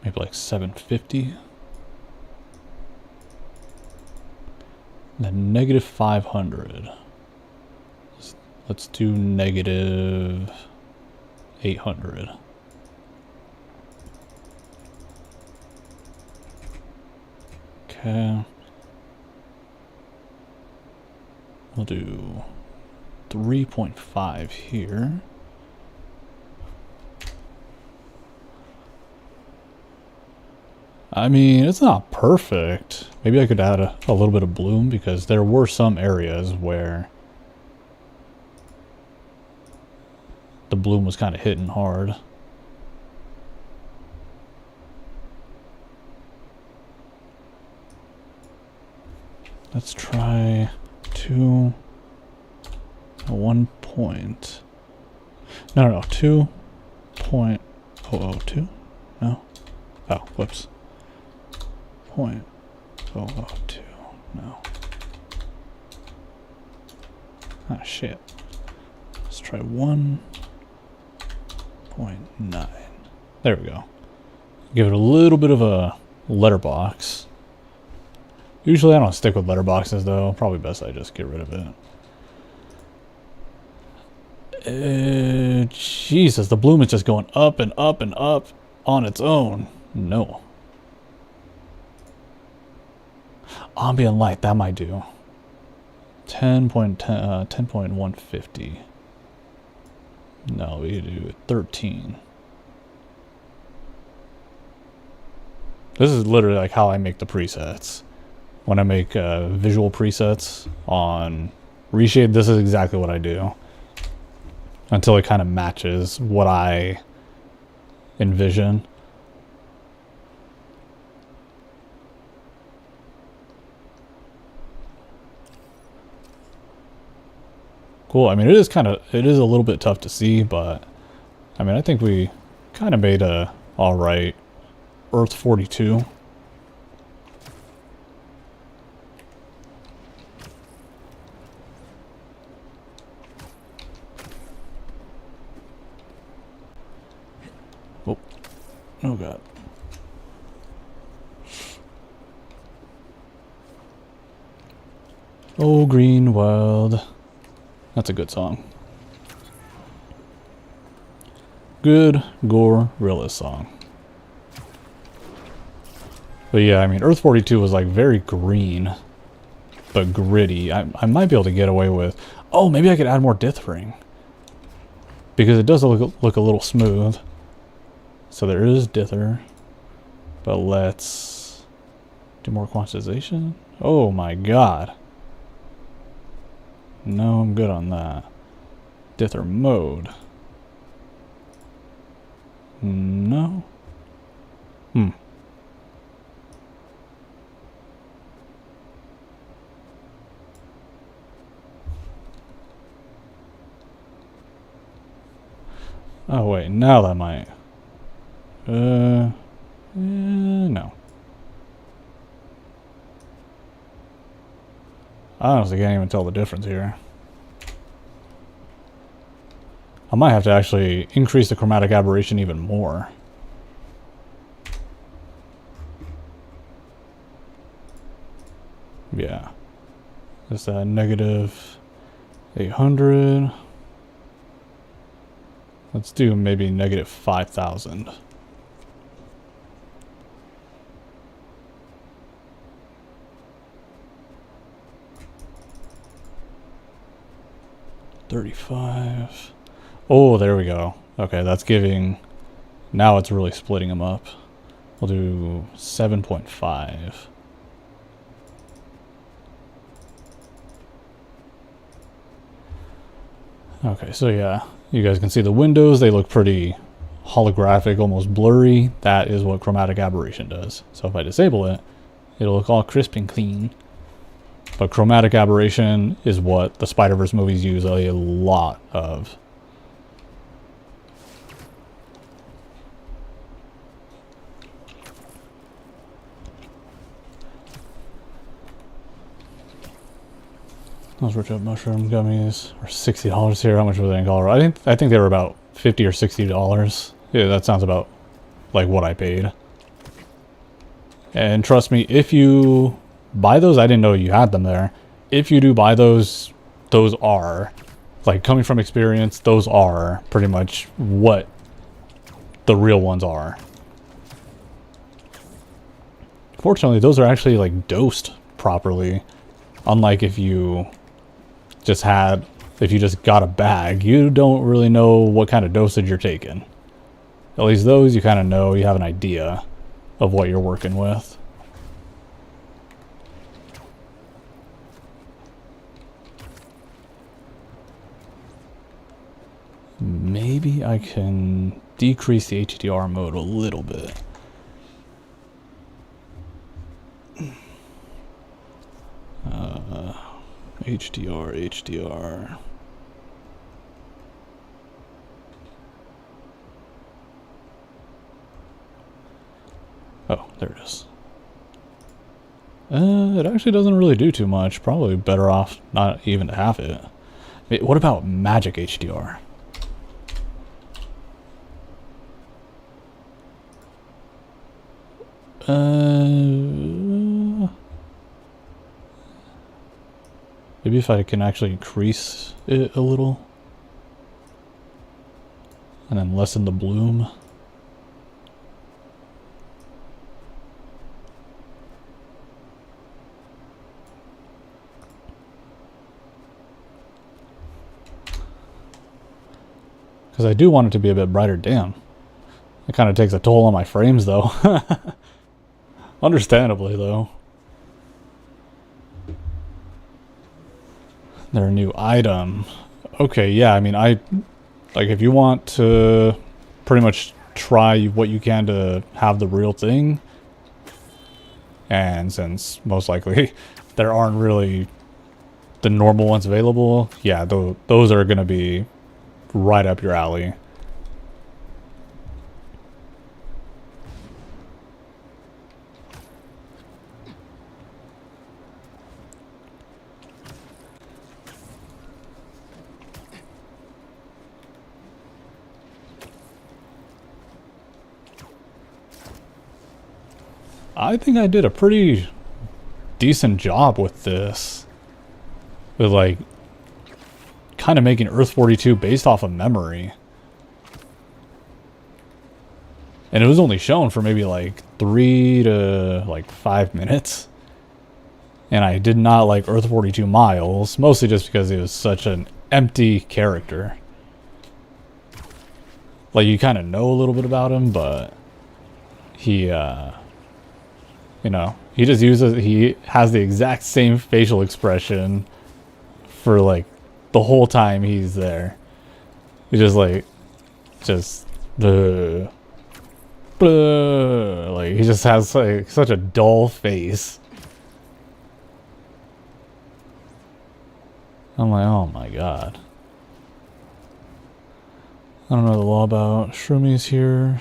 Maybe like 750. Then negative 500. Let's do negative 800. Okay. We'll do 3.5 here. I mean, it's not perfect. Maybe I could add a little bit of bloom because there were some areas where the bloom was kind of hitting hard. Let's try 1 point. No, 2.002. No. Oh, whoops. 0.002. No. Ah, shit. Let's try 1.9. There we go. Give it a little bit of a letterbox. Usually I don't stick with letterboxes though. Probably best I just get rid of it. Jesus, the bloom is just going up and up and up on its own. No. Ambient light, that might do. 10.150. No, we do 13. This is literally like how I make the presets. When I make visual presets on Reshade, this is exactly what I do. Until it kind of matches what I envision. Cool. I mean, it is a little bit tough to see, but I mean, I think we kind of made a alright Earth 42. Oh, oh god. Oh, Green World. That's a good song. Good Gorillaz song. But yeah, I mean, Earth 42 was like very green, but gritty. I might be able to get away with... Oh, maybe I could add more dithering. Because it does look a little smooth. So there is dither. But let's do more quantization. Oh my god. No, I'm good on that. Dither mode. No. Oh wait, now that might. No. I honestly can't even tell the difference here. I might have to actually increase the chromatic aberration even more. Yeah. Just that negative 800. Let's do maybe negative 5,000. $35. Oh, there we go. Okay, that's giving... Now it's really splitting them up. We'll do 7.5. Okay, so yeah, you guys can see the windows. They look pretty holographic, almost blurry. That is what chromatic aberration does. So if I disable it, it'll look all crisp and clean. But chromatic aberration is what the Spider-Verse movies use a lot of. Those rich up mushroom gummies are $60 here. How much were they in Colorado? I think they were about $50 or $60. Yeah, that sounds about like what I paid. And trust me, if you buy those, I didn't know you had them there. If you do buy those, those are, like, coming from experience, those are pretty much what the real ones are. Fortunately, those are actually like dosed properly. Unlike if you just got a bag, you don't really know what kind of dosage you're taking. At least those you kind of know, you have an idea of what you're working with. Maybe I can decrease the HDR mode a little bit. HDR. Oh, there it is. It actually doesn't really do too much. Probably better off not even to have it. Wait, what about magic HDR? Maybe if I can actually increase it a little. And then lessen the bloom. Because I do want it to be a bit brighter. Damn. It kind of takes a toll on my frames, though. Understandably, though. Their new item. Okay, yeah, I mean, like, if you want to pretty much try what you can to have the real thing, and since most likely there aren't really the normal ones available, yeah, those are going to be right up your alley. I think I did a pretty decent job with this. With, like, kind of making Earth 42 based off of memory. And it was only shown for maybe like 3 to like 5 minutes. And I did not like Earth 42 Miles, mostly just because he was such an empty character. Like, you kind of know a little bit about him, but he, you know, he has the exact same facial expression for like the whole time he's there. He just like, like, he just has like such a dull face. I'm like, oh my god. I don't know the law about shroomies here.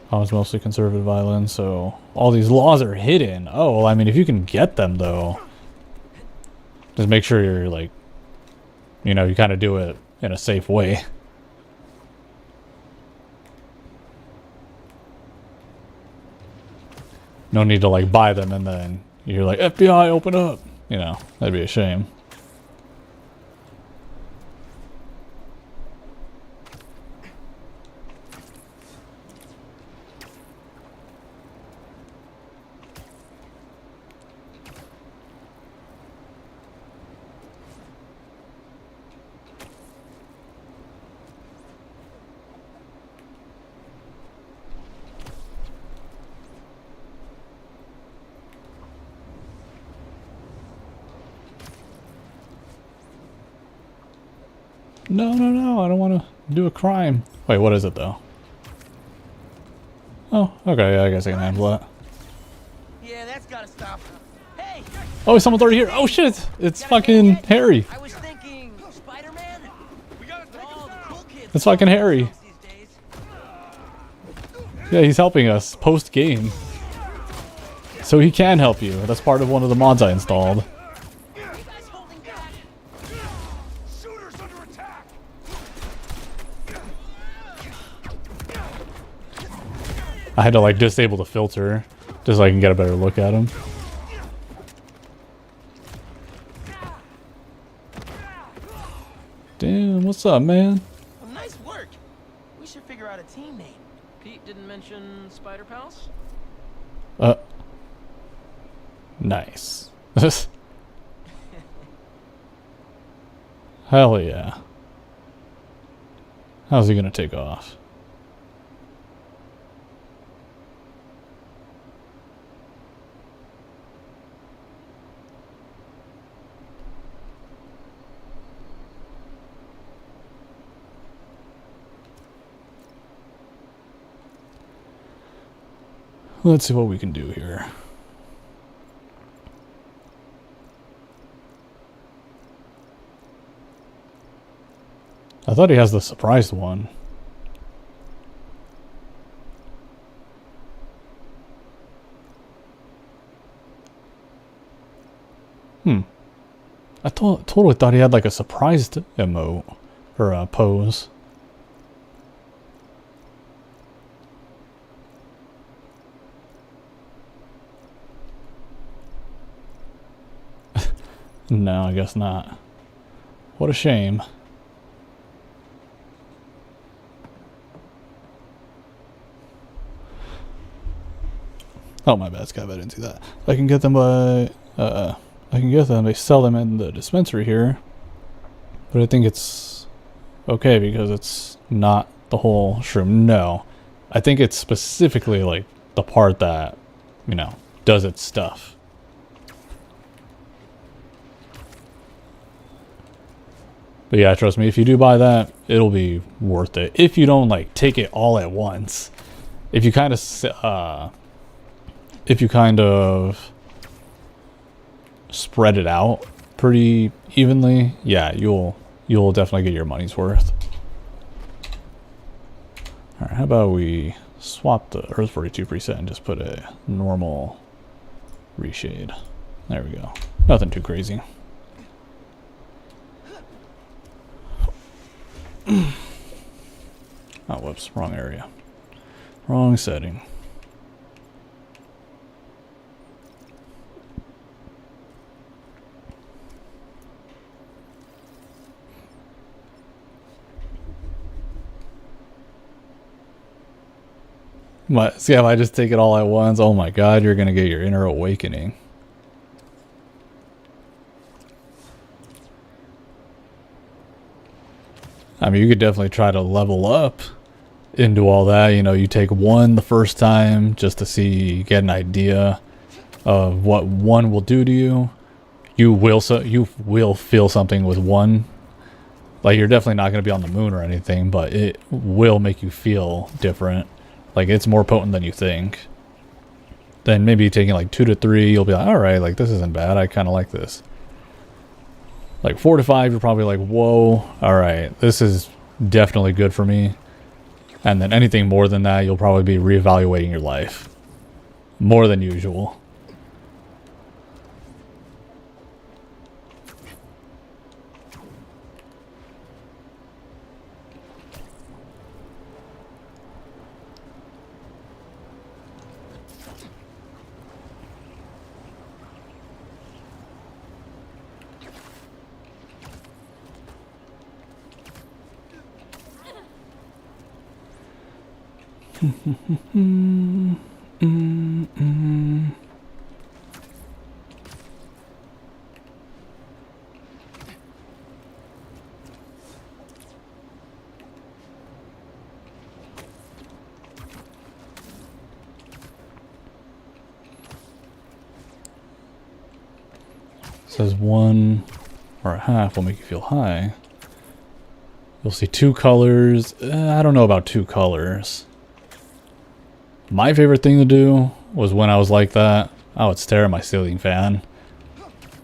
I was mostly conservative island, so all these laws are hidden. Oh, well, I mean, if you can get them, though, just make sure you're, like, you know, you kind of do it in a safe way. No need to, like, buy them and then you're like, FBI, open up. You know, that'd be a shame. No, no, no, I don't want to do a crime. Wait, what is it, though? Oh, okay, yeah, I guess I can handle that. Yeah, that's gotta stop. Hey! Oh, someone's already here. Oh, shit! It's fucking Harry. I was thinking, Spider-Man? We gotta take all the cool kids. It's fucking Harry. These days. Yeah, he's helping us post-game. So he can help you. That's part of one of the mods I installed. You guys holding back? Shooters under attack! I had to, like, disable the filter just so I can get a better look at him. Damn, what's up, man? Well, nice work. We should figure out a team name. Pete didn't mention Spider Pals? Nice. Hell yeah. How's he gonna take off? Let's see what we can do here. I thought he has the surprised one. I totally thought he had like a surprised emote or a pose. No, I guess not. What a shame. Oh, my bad, Skype. I didn't see that. I can get them by... I can get them. They sell them in the dispensary here. But I think it's okay because it's not the whole shroom. No. I think it's specifically like the part that, you know, does its stuff. But yeah, trust me, if you do buy that, it'll be worth it. If you don't like take it all at once. If you kind of spread it out pretty evenly, yeah, you'll definitely get your money's worth. All right, how about we swap the Earth 42 preset and just put a normal reshade. There we go. Nothing too crazy. Oh, whoops, wrong area. Wrong setting. What? See, if I just take it all at once, oh my god, you're gonna get your inner awakening. I mean, you could definitely try to level up into all that. You know, you take one the first time just to see, get an idea of what one will do to you. You will feel something with one. Like, you're definitely not going to be on the moon or anything, but it will make you feel different. Like, it's more potent than you think. Then maybe taking like 2 to 3, you'll be like, all right, like this isn't bad. I kind of like this. Like 4 to 5, you're probably like, whoa, all right, this is definitely good for me. And then anything more than that, you'll probably be reevaluating your life more than usual. Says 1 or a half will make you feel high. You'll see 2 colors. I don't know about 2 colors. My favorite thing to do was when I was like that, I would stare at my ceiling fan.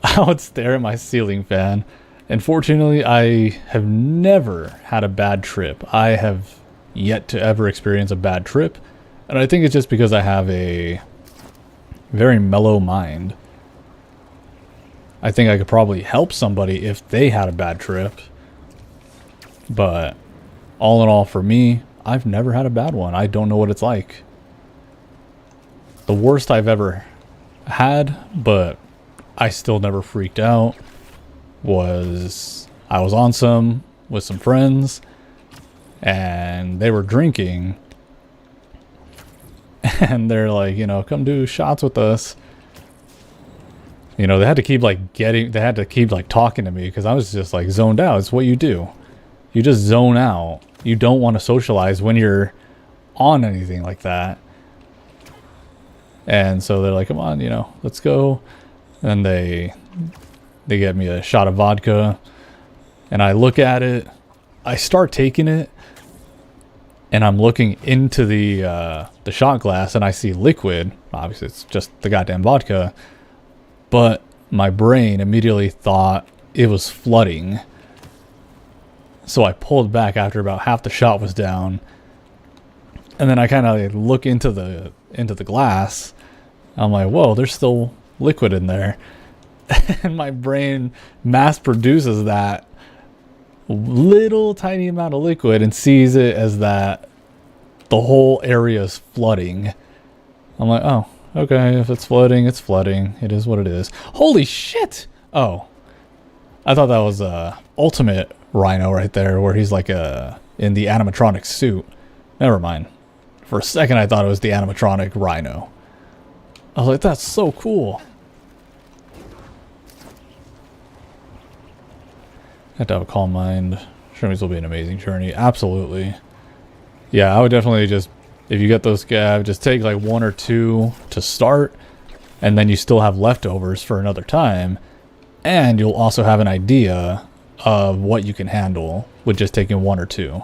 I would stare at my ceiling fan. And fortunately, I have never had a bad trip. I have yet to ever experience a bad trip. And I think it's just because I have a very mellow mind. I think I could probably help somebody if they had a bad trip. But all in all, for me, I've never had a bad one. I don't know what it's like. The worst I've ever had, but I still never freaked out, was I was on with some friends, and they were drinking, and they're like, you know, come do shots with us. You know, they had to keep like talking to me because I was just like zoned out. It's what you do. You just zone out. You don't want to socialize when you're on anything like that. And so they're like, come on, you know, let's go. And they get me a shot of vodka. And I look at it. I start taking it. And I'm looking into the shot glass and I see liquid. Obviously, it's just the goddamn vodka. But my brain immediately thought it was flooding. So I pulled back after about half the shot was down. And then I kind of look into the glass. I'm like, whoa, there's still liquid in there. And my brain mass produces that little tiny amount of liquid and sees it as that the whole area is flooding. I'm like, oh, okay, if it's flooding, it's flooding. It is what it is. Holy shit! Oh, I thought that was Ultimate Rhino right there, where he's like in the animatronic suit. Never mind. For a second, I thought it was the animatronic Rhino. I was like, that's so cool. I have to have a calm mind. Shrimmies will be an amazing journey. Absolutely. Yeah, I would definitely just, if you get those scab, just take like 1 or 2 to start, and then you still have leftovers for another time, and you'll also have an idea of what you can handle with just taking 1 or 2.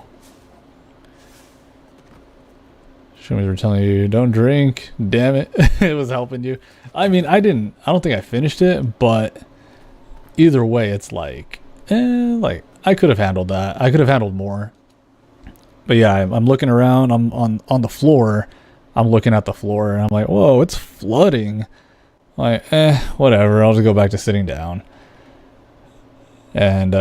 Shrimmies were telling you, don't drink. Damn it. It was helping you. I mean, I don't think I finished it, but either way, it's like, like, I could have handled that. I could have handled more. But yeah, I'm looking around. I'm on the floor. I'm looking at the floor, and I'm like, whoa, it's flooding. Like, whatever. I'll just go back to sitting down. And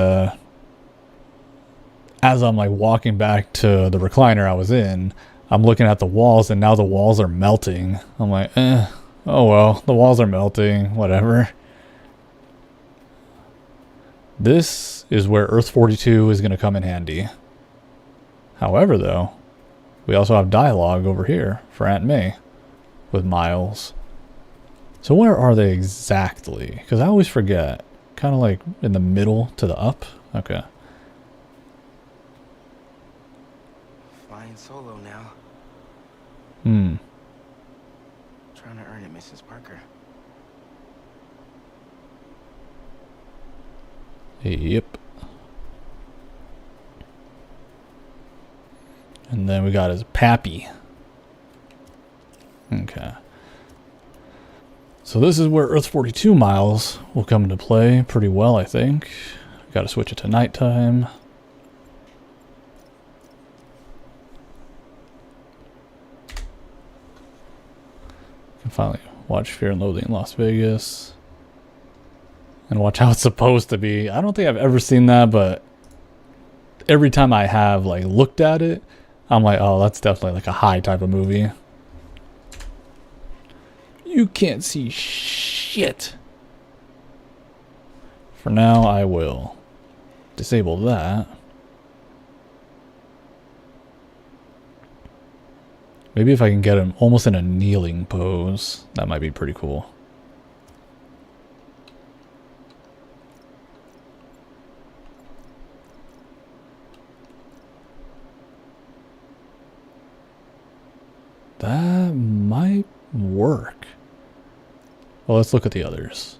as I'm like walking back to the recliner I was in, I'm looking at the walls, and now the walls are melting. I'm like, oh well, the walls are melting. Whatever. This is where Earth 42 is going to come in handy. However, though, we also have dialogue over here for Aunt May with Miles. So where are they exactly? Because I always forget. Kind of like in the middle to the up. Okay. Flying solo now. Trying to earn it, Mrs. Parker. Yep. And then we got his pappy. Okay. So this is where Earth 42 Miles will come into play pretty well, I think. Got to switch it to nighttime. Can finally watch Fear and Loathing in Las Vegas. And watch how it's supposed to be. I don't think I've ever seen that, but every time I have like looked at it, I'm like, oh, that's definitely like a high type of movie. You can't see shit. For now, I will disable that. Maybe if I can get him almost in a kneeling pose, that might be pretty cool. That might work. Well, let's look at the others.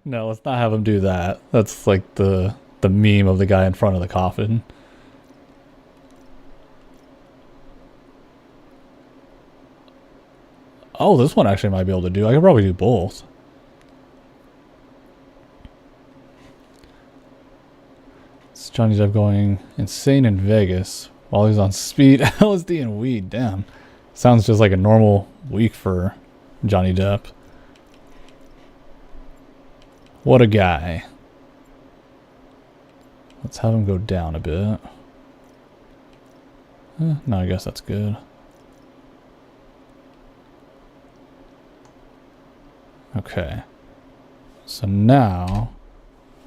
No, let's not have him do that. That's like the meme of the guy in front of the coffin. Oh, this one actually might be able to do. I could probably do both. It's Johnny Depp going insane in Vegas while he's on speed, LSD, and weed. Damn. Sounds just like a normal week for Johnny Depp. What a guy. Let's have him go down a bit. No, I guess that's good. Okay. So now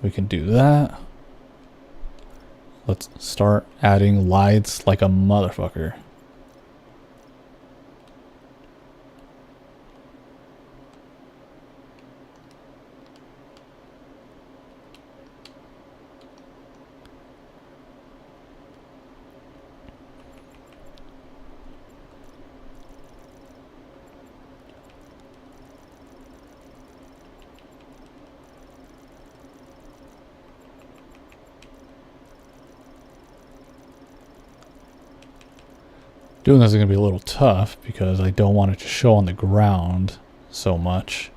we can do that. Let's start adding lights like a motherfucker. Doing this is going to be a little tough because I don't want it to show on the ground so much.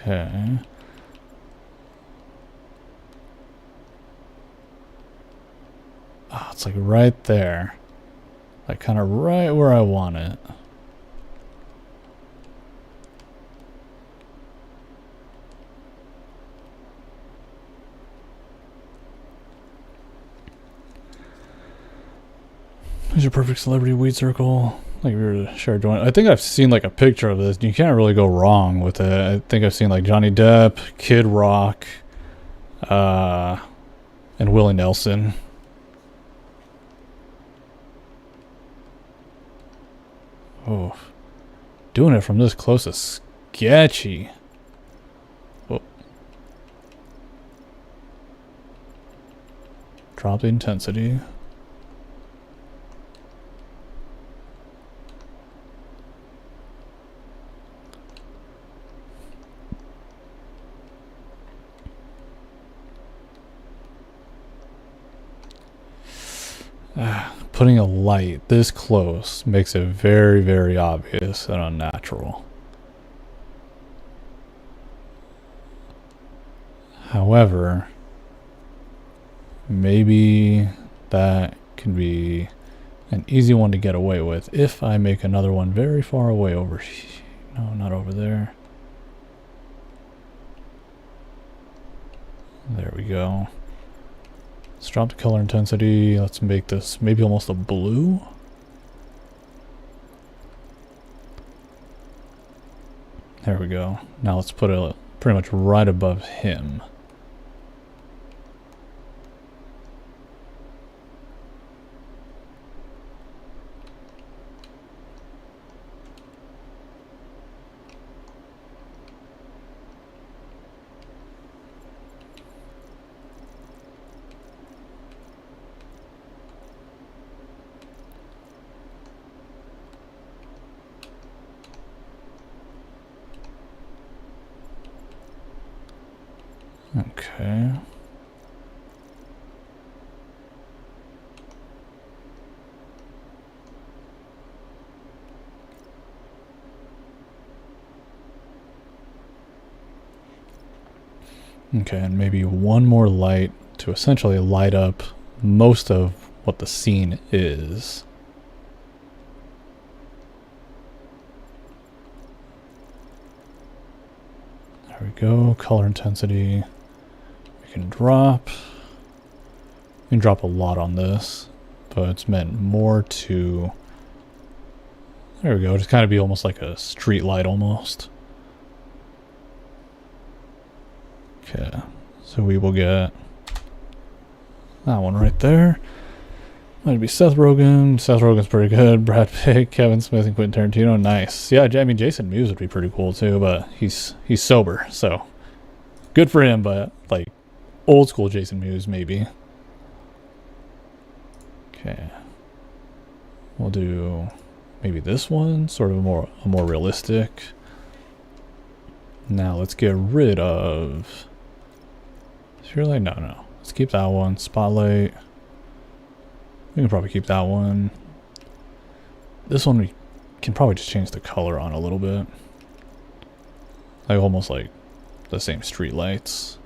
Okay. Oh, it's like right there. Like kind of right where I want it. Here's your perfect celebrity weed circle. Like we were to share a joint. I think I've seen like a picture of this. You can't really go wrong with it. I think I've seen like Johnny Depp, Kid Rock, and Willie Nelson. Oh, doing it from this close is sketchy. Oh. Drop the intensity. Putting a light this close makes it very, very obvious and unnatural. However, maybe that can be an easy one to get away with if I make another one very far away over. No, not over there. There we go. Let's drop the color intensity. Let's make this maybe almost a blue. There we go. Now let's put it pretty much right above him. Okay. Okay, and maybe one more light to essentially light up most of what the scene is. There we go, color intensity. We can drop a lot on this, but it's meant more to, there we go, just kind of be almost like a street light almost. Okay, so we will get that one right there. Might be Seth Rogen. Seth Rogen's pretty good. Brad Pitt, Kevin Smith, and Quentin Tarantino. Nice. Yeah, I mean, Jason Mewes would be pretty cool too, but he's sober, so good for him. But like old school Jason Mewes, maybe. Okay, we'll do maybe this one, sort of a more realistic. Now let's get rid of. Surely no. Let's keep that one. Spotlight. We can probably keep that one. This one we can probably just change the color on a little bit. Like almost like the same street lights.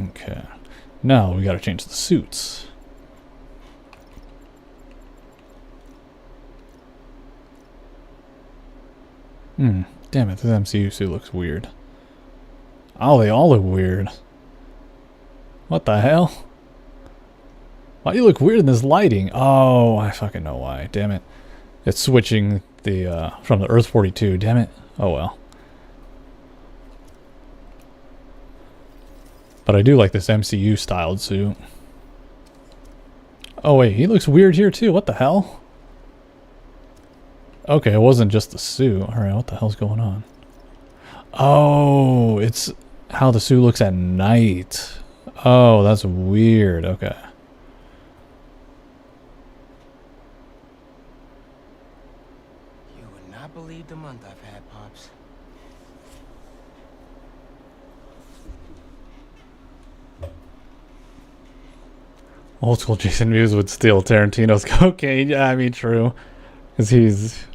Okay. Now we gotta change the suits. Damn it, this MCU suit looks weird. Oh, they all look weird. What the hell? Why do you look weird in this lighting? Oh, I fucking know why. Damn it. It's switching the from the Earth 42. Damn it. Oh well. But I do like this MCU styled suit. Oh wait, he looks weird here too. What the hell? Okay, it wasn't just the suit. Alright, what the hell's going on? Oh, it's how the suit looks at night. Oh, that's weird. Okay. You would not believe the month I've had, Pops. Old school Jason Mewes would steal Tarantino's cocaine. Yeah, I mean, true. Because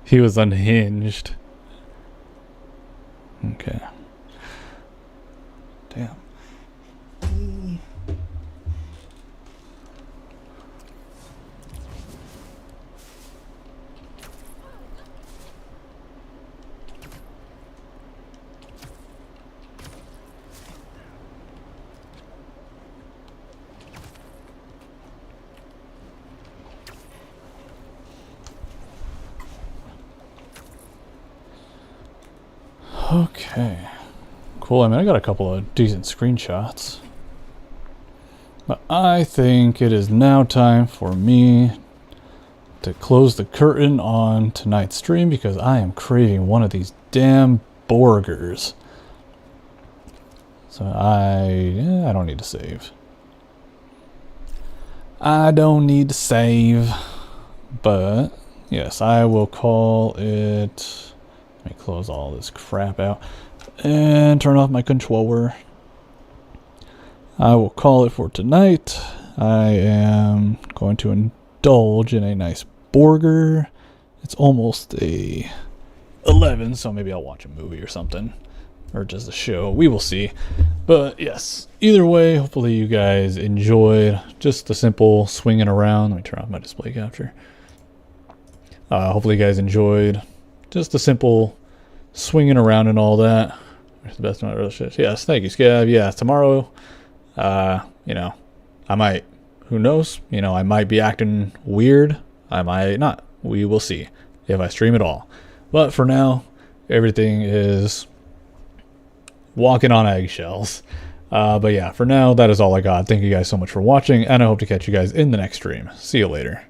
he was unhinged. Okay. Damn. Okay. Cool. I mean, I got a couple of decent screenshots. But I think it is now time for me to close the curtain on tonight's stream because I am craving one of these damn burgers. So I don't need to save. I don't need to save. But yes, I will call it. Let me close all this crap out and turn off my controller. I will call it for tonight. I am going to indulge in a nice burger. It's almost a 11, so maybe I'll watch a movie or something, or just a show. We will see. But yes, either way, hopefully you guys enjoyed just the simple swinging around. Let me turn off my display capture. Hopefully you guys enjoyed just the simple swinging around and all that. Where's the best of my relationships? Yes, thank you, Scav. Yeah, tomorrow. You know, I might, who knows, you know, I might be acting weird. I might not. We will see if I stream at all. But for now, everything is walking on eggshells. But yeah, for now, that is all I got. Thank you guys so much for watching, and I hope to catch you guys in the next stream. See you later.